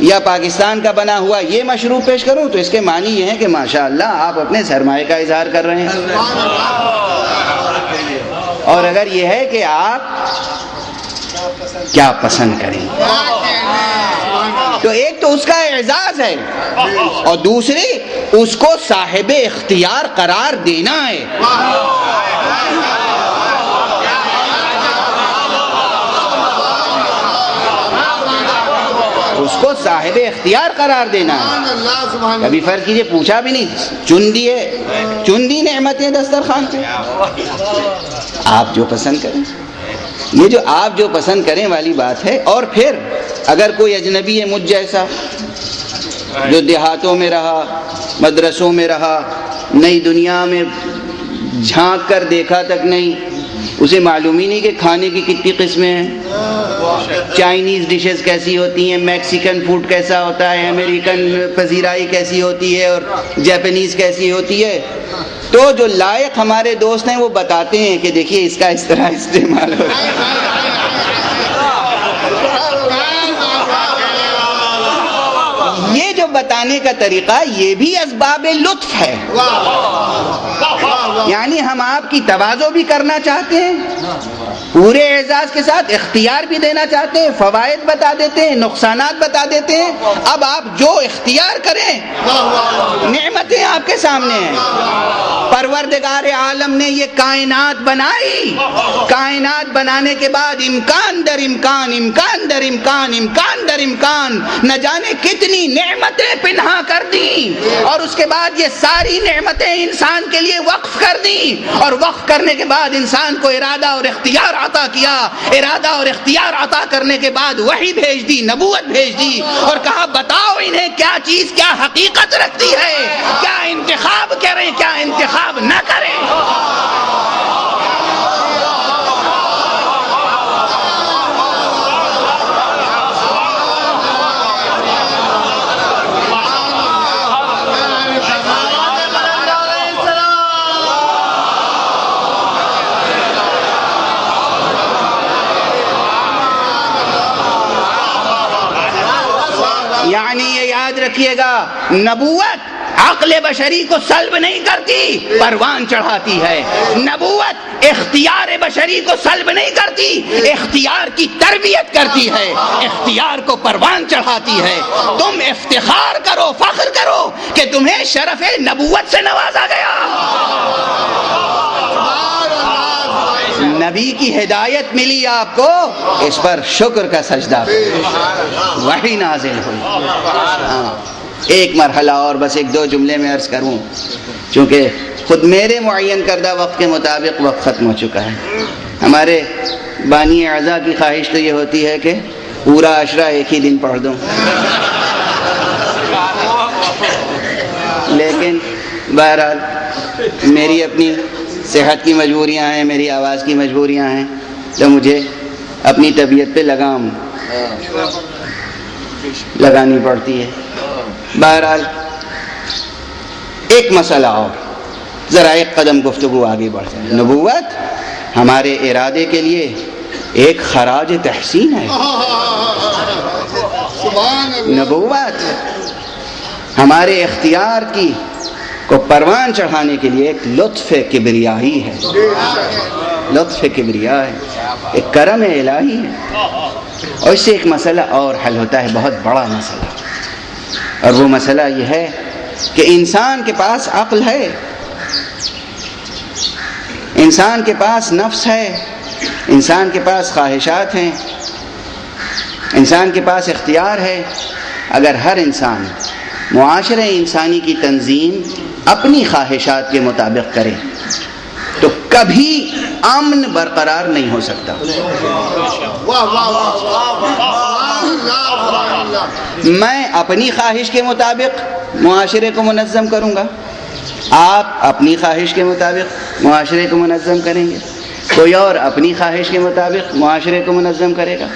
یا پاکستان کا بنا ہوا یہ مشروب پیش کروں، تو اس کے معنی یہ ہے کہ ماشاءاللہ آپ اپنے سرمایہ کا اظہار کر رہے ہیں۔ اور اگر یہ ہے کہ آپ کیا پسند کریں، تو ایک تو اس کا اعزاز ہے اور دوسری اس کو صاحب اختیار قرار دینا ہے۔ اس کو صاحب اختیار قرار دینا ہے۔ کبھی فرض کیجئے پوچھا بھی نہیں، چن دی نعمتیں دسترخوان پہ، آپ جو پسند کریں، یہ جو آپ جو پسند کریں والی بات ہے۔ اور پھر اگر کوئی اجنبی ہے مجھ جیسا جو دیہاتوں میں رہا، مدرسوں میں رہا، نئی دنیا میں جھانک کر دیکھا تک نہیں، اسے معلوم ہی نہیں کہ کھانے کی کتنی قسمیں ہیں، چائنیز ڈشز کیسی ہوتی ہیں، میکسیکن فوڈ کیسا ہوتا ہے، امریکن پذیرائی کیسی ہوتی ہے اور جاپنیز کیسی ہوتی ہے، تو جو لائق ہمارے دوست ہیں وہ بتاتے ہیں کہ دیکھیے اس کا اس طرح استعمال ہوتا ہے۔ یہ جو بتانے کا طریقہ یہ بھی اسباب لطف ہے، یعنی ہم آپ کی تواضع بھی کرنا چاہتے ہیں، پورے اعزاز کے ساتھ اختیار بھی دینا چاہتے ہیں، فوائد بتا دیتے ہیں، نقصانات بتا دیتے ہیں۔ اب آپ جو اختیار کریں، نعمتیں آپ کے سامنے ہیں۔ پروردگار عالم نے یہ کائنات بنائی، کائنات بنانے کے بعد امکان در امکان، امکان در امکان، امکان در امکان نہ جانے کتنی نعمتیں پنہا کر دیں، اور اس کے بعد یہ ساری نعمتیں انسان کے لیے وقف کر دیں، اور وقف کرنے کے بعد انسان کو ارادہ اور اختیار عطا کیا۔ ارادہ اور اختیار عطا کرنے کے بعد وحی بھیج دی، نبوت بھیج دی، اور کہا بتاؤ انہیں کیا چیز کیا حقیقت رکھتی ہے، کیا انتخاب کریں کیا انتخاب نہ کریں۔ یعنی یہ یاد رکھیے گا، نبوت عقل بشری کو سلب نہیں کرتی، پروان چڑھاتی ہے۔ نبوت اختیار بشری کو سلب نہیں کرتی، اختیار کی تربیت کرتی ہے، اختیار کو پروان چڑھاتی ہے۔ تم افتخار کرو، فخر کرو کہ تمہیں شرف نبوت سے نوازا گیا۔ نبی کی ہدایت ملی آپ کو، اس پر شکر کا سجدہ، وحی نازل ہوئی۔ ایک مرحلہ اور بس ایک دو جملے میں عرض کروں، چونکہ خود میرے معین کردہ وقت کے مطابق وقت ختم ہو چکا ہے۔ ہمارے بانی اعضاء کی خواہش تو یہ ہوتی ہے کہ پورا عشرہ ایک ہی دن پڑھ دوں، لیکن بہرحال میری اپنی صحت کی مجبوریاں ہیں، میری آواز کی مجبوریاں ہیں، تو مجھے اپنی طبیعت پہ لگام لگانی پڑتی ہے۔ بہرحال ایک مسئلہ اور، ذرا ایک قدم گفتگو آگے بڑھ جائے. نبوت ہمارے ارادے کے لیے ایک خراج تحسین ہے. نبوت ہمارے اختیار کی کو پروان چڑھانے کے لیے ایک لطف کبریائی ہے. لطف کبریا ہے، ایک کرم الہی ہے. اور اس سے ایک مسئلہ اور حل ہوتا ہے، بہت بڑا مسئلہ، اور وہ مسئلہ یہ ہے کہ انسان کے پاس عقل ہے، انسان کے پاس نفس ہے، انسان کے پاس خواہشات ہیں، انسان کے پاس اختیار ہے. اگر ہر انسان معاشرہ انسانی کی تنظیم اپنی خواہشات کے مطابق کرے تو کبھی امن برقرار نہیں ہو سکتا. میں اپنی خواہش کے مطابق معاشرے کو منظم کروں گا، آپ اپنی خواہش کے مطابق معاشرے کو منظم کریں گے، کوئی اور اپنی خواہش کے مطابق معاشرے کو منظم کرے گا،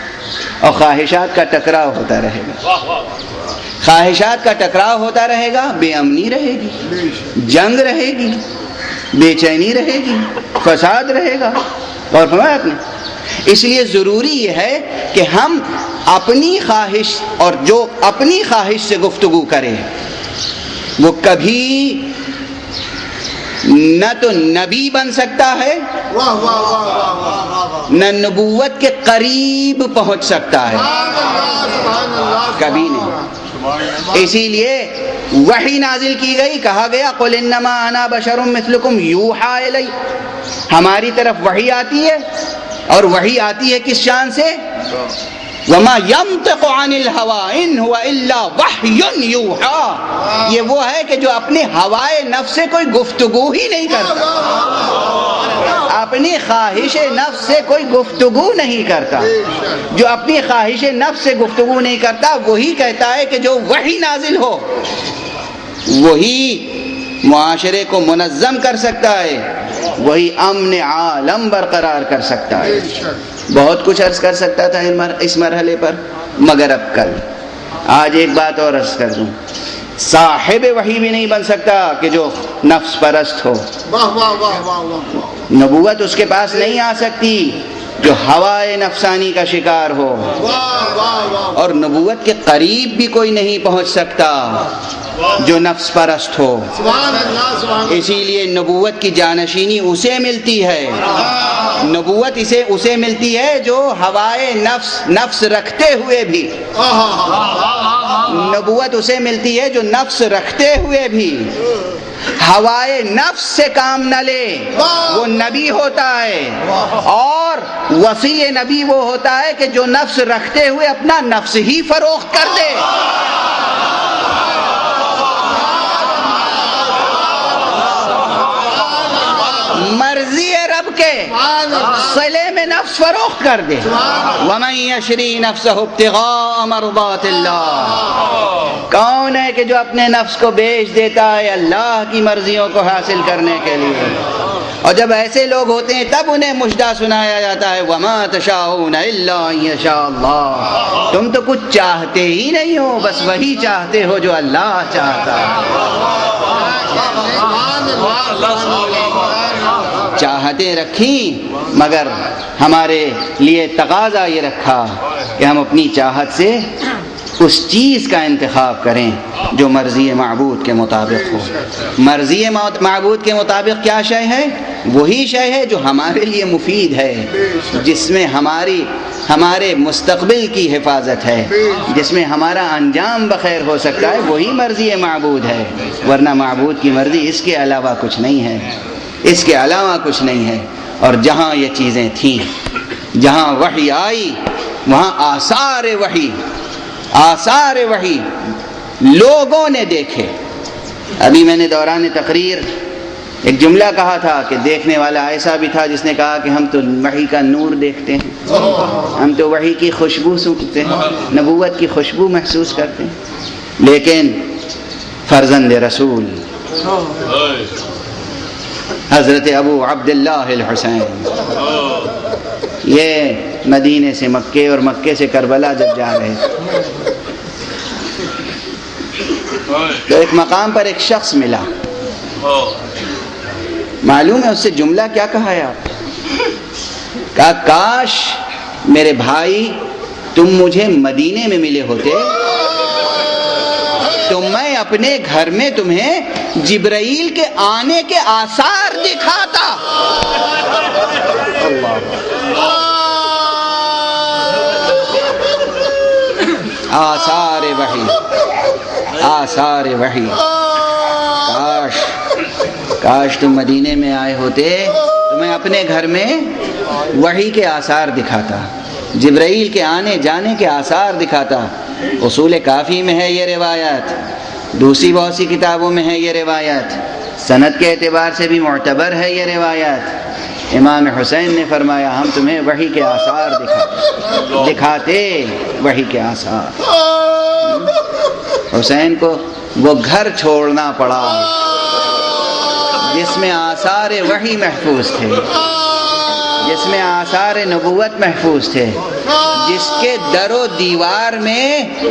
اور خواہشات کا ٹکراؤ ہوتا رہے گا. خواہشات کا ٹکراؤ ہوتا رہے گا، بے امنی رہے گی، جنگ رہے گی، بے چینی رہے گی، فساد رہے گا. اور فرمایا آپ نے، اس لیے ضروری یہ ہے کہ ہم اپنی خواہش، اور جو اپنی خواہش سے گفتگو کرے وہ کبھی نہ تو نبی بن سکتا ہے، نہ نبوت کے قریب پہنچ سکتا ہے، کبھی نہیں. اسی لیے وحی نازل کی گئی، کہا گیا قل انما انا بشر مثلکم یوحی الی. ہماری طرف وحی آتی ہے، اور وحی آتی ہے کس شان سے؟ وما ينطق عن الهوى ان هو الا وحی یوحی. یہ وہ ہے کہ جو اپنے ہوائے نفس سے کوئی گفتگو ہی نہیں کرتا، اپنی خواہش نفس سے کوئی گفتگو نہیں کرتا. جو اپنی خواہش نفس سے گفتگو نہیں کرتا وہی کہتا ہے کہ جو وحی نازل ہو وہی معاشرے کو منظم کر سکتا ہے، وہی امن عالم برقرار کر سکتا ہے. بہت کچھ عرض کر سکتا تھا اس مرحلے پر، مگر اب کل آج ایک بات اور عرض کر دوں. صاحب وحی بھی نہیں بن سکتا کہ جو نفس پرست ہو. نبوت اس کے پاس نہیں آ سکتی جو ہوائے نفسانی کا شکار ہو، اور نبوت کے قریب بھی کوئی نہیں پہنچ سکتا جو نفس پرست ہو. اسی لیے نبوت کی جانشینی اسے ملتی ہے، نبوت اسے ملتی ہے جو ہوائے نفس رکھتے ہوئے بھی، نبوت اسے ملتی ہے جو نفس رکھتے ہوئے بھی ہوائے نفس سے کام نہ لے، وہ نبی ہوتا ہے. اور وصی نبی وہ ہوتا ہے کہ جو نفس رکھتے ہوئے اپنا نفس ہی فروخت کر دے. مرضی رب کے صلے میں نفس فروخت کر دے. وَمَن يَشْرِي نَفْسَهُ ابْتِغَاءَ مَرْضَاتِ اللَّهِ. کون ہے کہ جو اپنے نفس کو بیچ دیتا ہے اللہ کی مرضیوں کو حاصل کرنے کے لیے؟ اور جب ایسے لوگ ہوتے ہیں تب انہیں مژدہ سنایا جاتا ہے وَمَا تَشَاءُونَ إِلَّا أَن يَشَاءَ اللَّهُ. تم تو کچھ چاہتے ہی نہیں ہو، بس وہی چاہتے ہو جو اللہ چاہتا ہے. چاہتیں رکھیں، مگر ہمارے لیے تقاضا یہ رکھا کہ ہم اپنی چاہت سے اس چیز کا انتخاب کریں جو مرضی معبود کے مطابق ہو. مرضی معبود کے مطابق کیا شے ہے؟ وہی شے ہے جو ہمارے لیے مفید ہے، جس میں ہمارے مستقبل کی حفاظت ہے، جس میں ہمارا انجام بخیر ہو سکتا ہے، وہی مرضی معبود ہے. ورنہ معبود کی مرضی اس کے علاوہ کچھ نہیں ہے، اس کے علاوہ کچھ نہیں ہے. اور جہاں یہ چیزیں تھیں، جہاں وحی آئی، وہاں آثار وحی لوگوں نے دیکھے. ابھی میں نے دوران تقریر ایک جملہ کہا تھا کہ دیکھنے والا ایسا بھی تھا جس نے کہا کہ ہم تو وحی کا نور دیکھتے ہیں، ہم تو وحی کی خوشبو سونگتے ہیں، نبوت کی خوشبو محسوس کرتے ہیں. لیکن فرزند رسول حضرت ابو عبداللہ الحسین یہ مدینے سے مکے اور مکے سے کربلا جب جا رہے تھے تو ایک مقام پر ایک شخص ملا، معلوم ہے اس سے جملہ کیا کہا ہے آپ؟ کہا کاش میرے بھائی تم مجھے مدینے میں ملے ہوتے تو میں اپنے گھر میں تمہیں جبرائیل کے آنے کے آثار دکھاتا۔ آثار وحی، آثار وحی، کاش تم مدینے میں آئے ہوتے تو میں اپنے گھر میں وحی کے آثار دکھاتا، جبرائیل کے آنے جانے کے آثار دکھاتا۔ اصول کافی میں ہے یہ روایت، دوسری بہت سی کتابوں میں ہے یہ روایت، سند کے اعتبار سے بھی معتبر ہے یہ روایت۔ امام حسین نے فرمایا ہم تمہیں وحی کے آثار دکھاتے، وحی کے آثار۔ حسین کو وہ گھر چھوڑنا پڑا جس میں آثار وحی محفوظ تھے، جس میں آثار نبوت محفوظ تھے، جس کے در و دیوار میں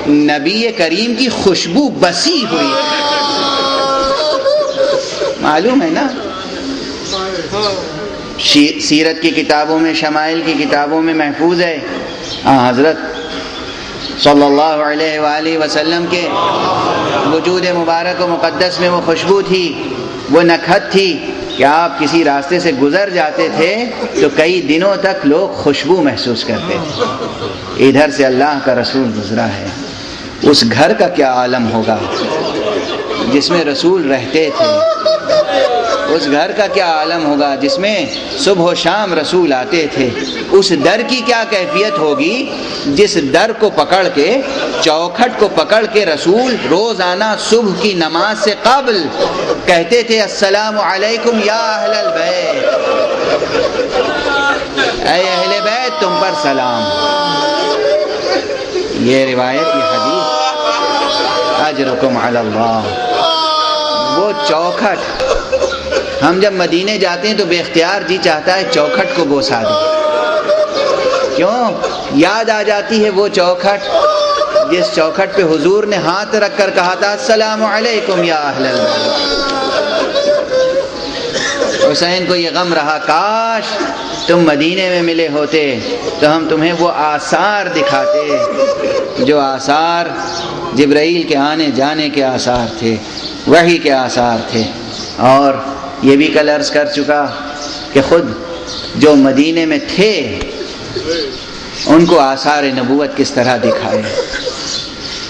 نبی کریم کی خوشبو بسی ہوئی۔ معلوم ہے نا، سیرت کی کتابوں میں، شمائل کی کتابوں میں محفوظ ہے حضرت صلی اللہ علیہ وآلہ وسلم کے وجود مبارک و مقدس میں وہ خوشبو تھی، وہ نکہت تھی کہ آپ کسی راستے سے گزر جاتے تھے تو کئی دنوں تک لوگ خوشبو محسوس کرتے تھے۔ ادھر سے اللہ کا رسول گزرا ہے، اس گھر کا کیا عالم ہوگا جس میں رسول رہتے تھے، اس گھر کا کیا عالم ہوگا جس میں صبح و شام رسول آتے تھے، اس در کی کیا کیفیت ہوگی جس در کو پکڑ کے، چوکھٹ کو پکڑ کے رسول روزانہ صبح کی نماز سے قبل کہتے تھے السلام علیکم یا اہل البیت، اے اہل بیت تم پر سلام۔ یہ روایت، یہ حدیث، اجرکم علی اللہ۔ وہ چوکھٹ، ہم جب مدینے جاتے ہیں تو بے اختیار جی چاہتا ہے چوکھٹ کو بوسا دیں، کیوں؟ یاد آ جاتی ہے وہ چوکھٹ جس چوکھٹ پہ حضور نے ہاتھ رکھ کر کہا تھا السلام علیکم یا اہل البیت۔ حسین کو یہ غم رہا کاش تم مدینے میں ملے ہوتے تو ہم تمہیں وہ آثار دکھاتے جو آثار جبرائیل کے آنے جانے کے آثار تھے، وحی کے آثار تھے۔ اور یہ بھی کل عرض کر چکا کہ خود جو مدینے میں تھے ان کو آثار نبوت کس طرح دکھائے،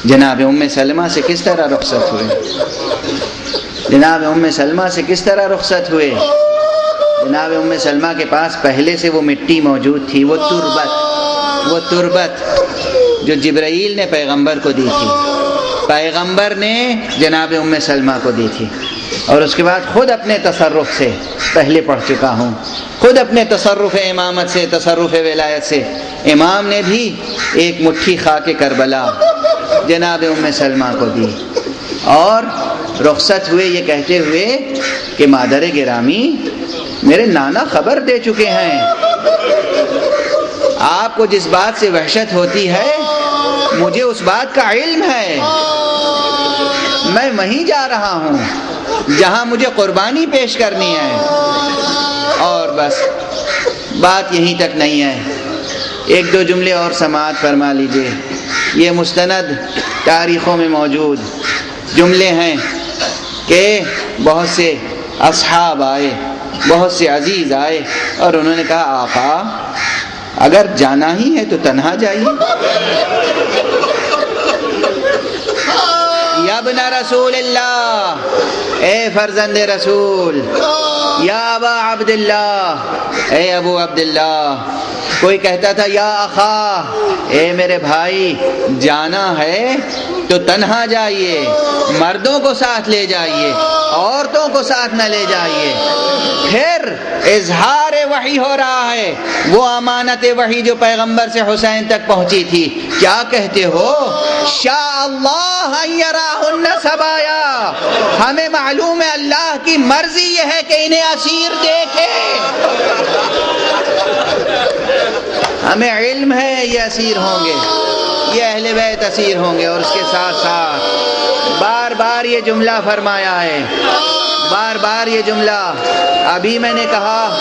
جناب ام سلمہ سے کس طرح رخصت ہوئے، جناب ام سلمہ سے کس طرح رخصت ہوئے۔ جناب ام سلمہ کے پاس پہلے سے وہ مٹی موجود تھی، وہ تربت جو جبرائیل نے پیغمبر کو دی تھی، پیغمبر نے جناب ام سلمہ کو دی تھی، اور اس کے بعد خود اپنے تصرف سے، پہلے پڑھ چکا ہوں، خود اپنے تصرف امامت سے، تصرف ولایت سے امام نے بھی ایک مٹھی خاک کربلا جناب ام سلمہ کو دی، اور رخصت ہوئے یہ کہتے ہوئے کہ مادر گرامی میرے نانا خبر دے چکے ہیں، آپ کو جس بات سے وحشت ہوتی ہے مجھے اس بات کا علم ہے، میں وہیں جا رہا ہوں جہاں مجھے قربانی پیش کرنی ہے۔ اور بس بات یہیں تک نہیں ہے، ایک دو جملے اور سماعت فرما لیجئے۔ یہ مستند تاریخوں میں موجود جملے ہیں کہ بہت سے اصحاب آئے، بہت سے عزیز آئے اور انہوں نے کہا آقا اگر جانا ہی ہے تو تنہا جائیے، یا ابن رسول اللہ، اے فرزند رسول، یا ابا عبداللہ، اے ابو عبداللہ۔ کوئی کہتا تھا یا اخا، اے میرے بھائی جانا ہے تو تنہا جائیے، مردوں کو ساتھ لے جائیے، عورتوں کو ساتھ نہ لے جائیے۔ پھر اظہار وحی ہو رہا ہے، وہ امانت وحی جو پیغمبر سے حسین تک پہنچی تھی۔ کیا کہتے ہو؟ شاء اللہ ان یراہن سبایا، ہمیں معلوم ہے اللہ کی مرضی یہ ہے کہ انہیں اسیر دیکھے، ہمیں علم ہے یہ اسیر ہوں گے، یہ اہل بیت اسیر ہوں گے، اور اس کے ساتھ ساتھ بار بار یہ جملہ فرمایا ہے، بار بار یہ جملہ۔ ابھی میں نے کہا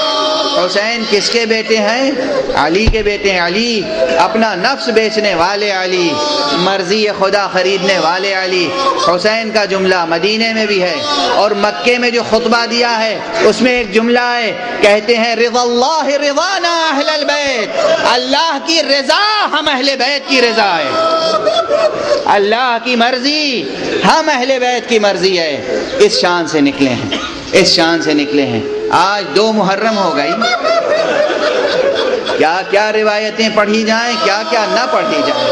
حسین کس کے بیٹے ہیں؟ علی کے بیٹے ہیں۔ علی اپنا نفس بیچنے والے علی، مرضی خدا خریدنے والے علی۔ حسین کا جملہ مدینے میں بھی ہے اور مکے میں جو خطبہ دیا ہے اس میں ایک جملہ ہے، کہتے ہیں رضا اللہ رضانا اہل البیت، اللہ کی رضا ہم اہل بیت کی رضا ہے، اللہ کی مرضی ہم اہل بیت کی مرضی ہے۔ اس شان سے نکلے ہیں، اس شان سے نکلے ہیں۔ آج 2 محرم ہو گئی، کیا کیا روایتیں پڑھی جائیں، کیا کیا نہ پڑھی جائیں،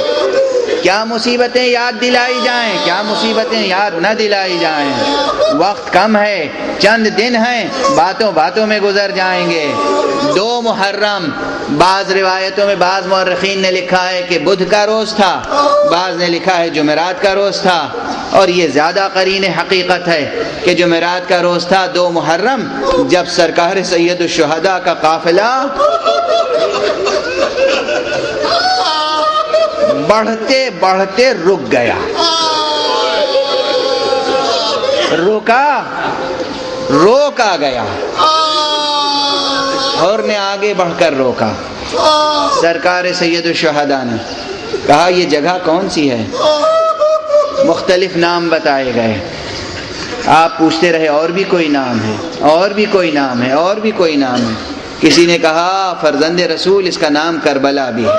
کیا مصیبتیں یاد دلائی جائیں، کیا مصیبتیں یاد نہ دلائی جائیں۔ وقت کم ہے، چند دن ہیں، باتوں باتوں میں گزر جائیں گے۔ 2 محرم بعض روایتوں میں بعض مورخین نے لکھا ہے کہ بدھ کا روز تھا، بعض نے لکھا ہے جمعرات کا روز تھا، اور یہ زیادہ قرین حقیقت ہے کہ جمعرات کا روز تھا 2 محرم، جب سرکار سید الشہداء کا قافلہ بڑھتے بڑھتے رک گیا، روکا گیا، اور نے آگے بڑھ کر روکا۔ سرکار سید الشہداء نے کہا یہ جگہ کون سی ہے؟ مختلف نام بتائے گئے۔ آپ پوچھتے رہے اور بھی کوئی نام ہے، اور بھی کوئی نام ہے، اور بھی کوئی نام ہے۔ کسی نے کہا فرزند رسول اس کا نام کربلا بھی ہے۔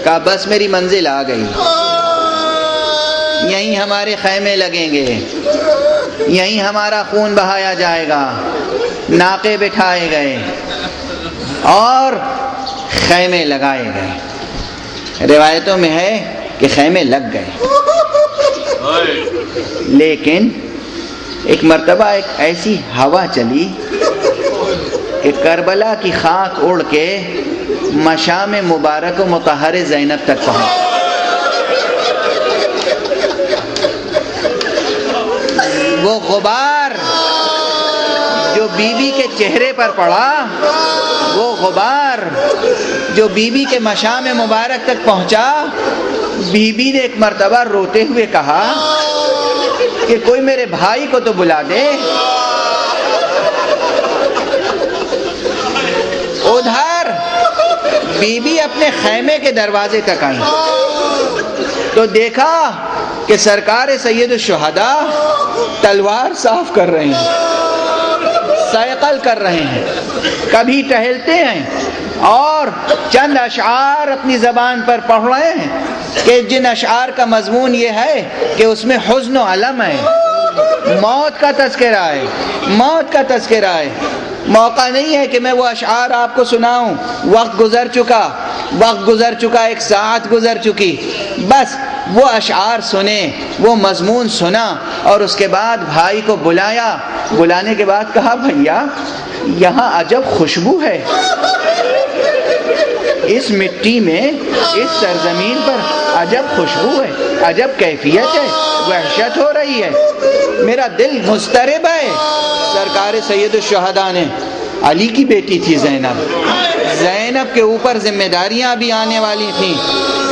کہا بس میری منزل آ گئی، یہیں ہمارے خیمے لگیں گے، یہیں ہمارا خون بہایا جائے گا۔ ناقے بٹھائے گئے اور خیمے لگائے گئے۔ روایتوں میں ہے کہ خیمے لگ گئے، لیکن ایک مرتبہ ایک ایسی ہوا چلی کہ کربلا کی خاک اڑ کے مشام مبارک و مطہر زینب تک پہنچ۔ وہ غبار جو بی بی کے چہرے پر پڑا، وہ غبار جو بی بی کے مشام مبارک تک پہنچا، بی بی نے ایک مرتبہ روتے ہوئے کہا کہ کوئی میرے بھائی کو تو بلا دے۔ ادھر بی بی اپنے خیمے کے دروازے تک آئی تو دیکھا کہ سرکار سید الشہداء تلوار صاف کر رہے ہیں، سیقل کر رہے ہیں، کبھی ٹہلتے ہیں اور چند اشعار اپنی زبان پر پڑھ رہے ہیں کہ جن اشعار کا مضمون یہ ہے کہ اس میں حزن و الم ہے، موت کا تذکرہ ہے، موت کا تذکرہ ہے۔ موقع نہیں ہے کہ میں وہ اشعار آپ کو سناؤں، وقت گزر چکا، وقت گزر چکا، 1 ساعت گزر چکی۔ بس وہ اشعار سنے، وہ مضمون سنا، اور اس کے بعد بھائی کو بلایا۔ بلانے کے بعد کہا بھیا یہاں عجب خوشبو ہے، اس مٹی میں، اس سرزمین پر عجب خوشبو ہے، عجب کیفیت ہے، وحشت ہو رہی ہے، میرا دل مضطرب ہے۔ سرکار سید الشہداء نے، علی کی بیٹی تھی زینب، زینب کے اوپر ذمہ داریاں بھی آنے والی تھیں،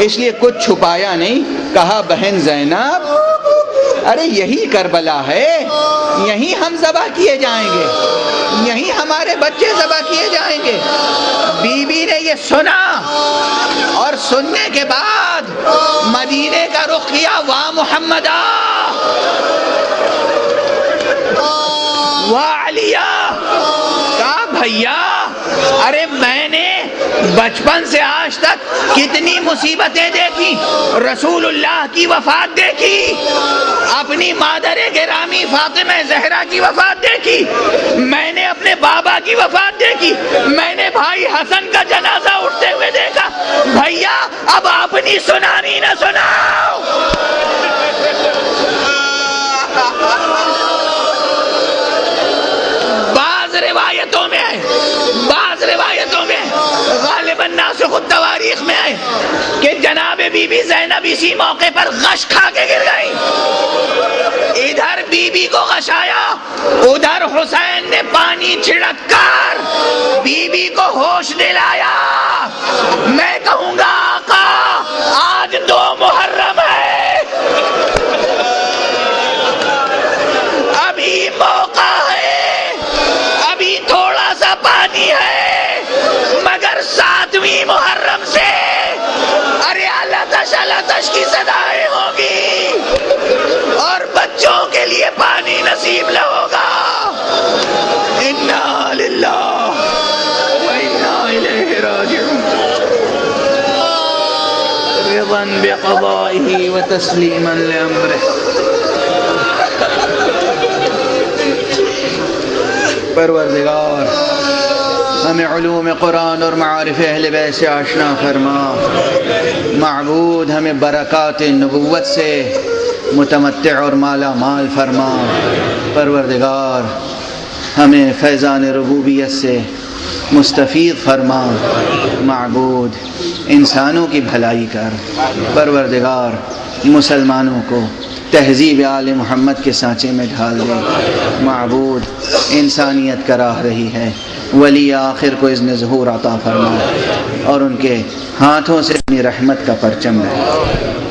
اس لیے کچھ چھپایا نہیں۔ کہا بہن زینب ارے یہی کربلا ہے، یہیں ہم ذبح کیے جائیں گے، یہیں ہمارے بچے ذبح کیے جائیں گے۔ بی بی نے یہ سنا اور سننے کے بعد مدینے کا رخ کیا، واہ محمدہ واہ علیہ۔ کہا بھیا ارے میں نے بچپن سے آج تک کتنی مصیبتیں دیکھی، رسول اللہ کی وفات دیکھی، اپنی مادر گرامی فاطمہ زہرا کی وفات دیکھی، میں نے اپنے بابا کی وفات دیکھی، میں نے بھائی حسن کا جنازہ اٹھتے ہوئے دیکھا۔ بھیا اب اپنی سنانی نہ سناؤ۔ بعض روایتوں میں غالباً ناسخ التواریخ میں ہے کہ جناب بی بی زینب اسی موقع پر غش کھا کے گر گئی۔ ادھر بی بی کو غشایا، ادھر حسین نے پانی چھڑک کر بی بی کو ہوش دلایا۔ میں کہوں گا آقا آج 2 محرم ہے، آتش کی صدائیں ہوگی اور بچوں کے لیے پانی نصیب نہ ہوگا. انا للہ و انا الیہ راجعون. رضا بقضائه وتسلیما لامرہ. پروردگار ہمیں علوم قرآن اور معارف اہل بیت سے آشنا فرما. معبود ہمیں برکات نبوت سے متمتع اور مالا مال فرما. پروردگار ہمیں فیضان ربوبیت سے مستفید فرما. معبود انسانوں کی بھلائی کر. پروردگار مسلمانوں کو تہذیب آل محمد کے سانچے میں ڈھال دے. معبود انسانیت کا راہ رہی ہے، ولی آخر کو اذن ظہور عطا فرما اور ان کے ہاتھوں سے اپنی رحمت کا پرچم لے.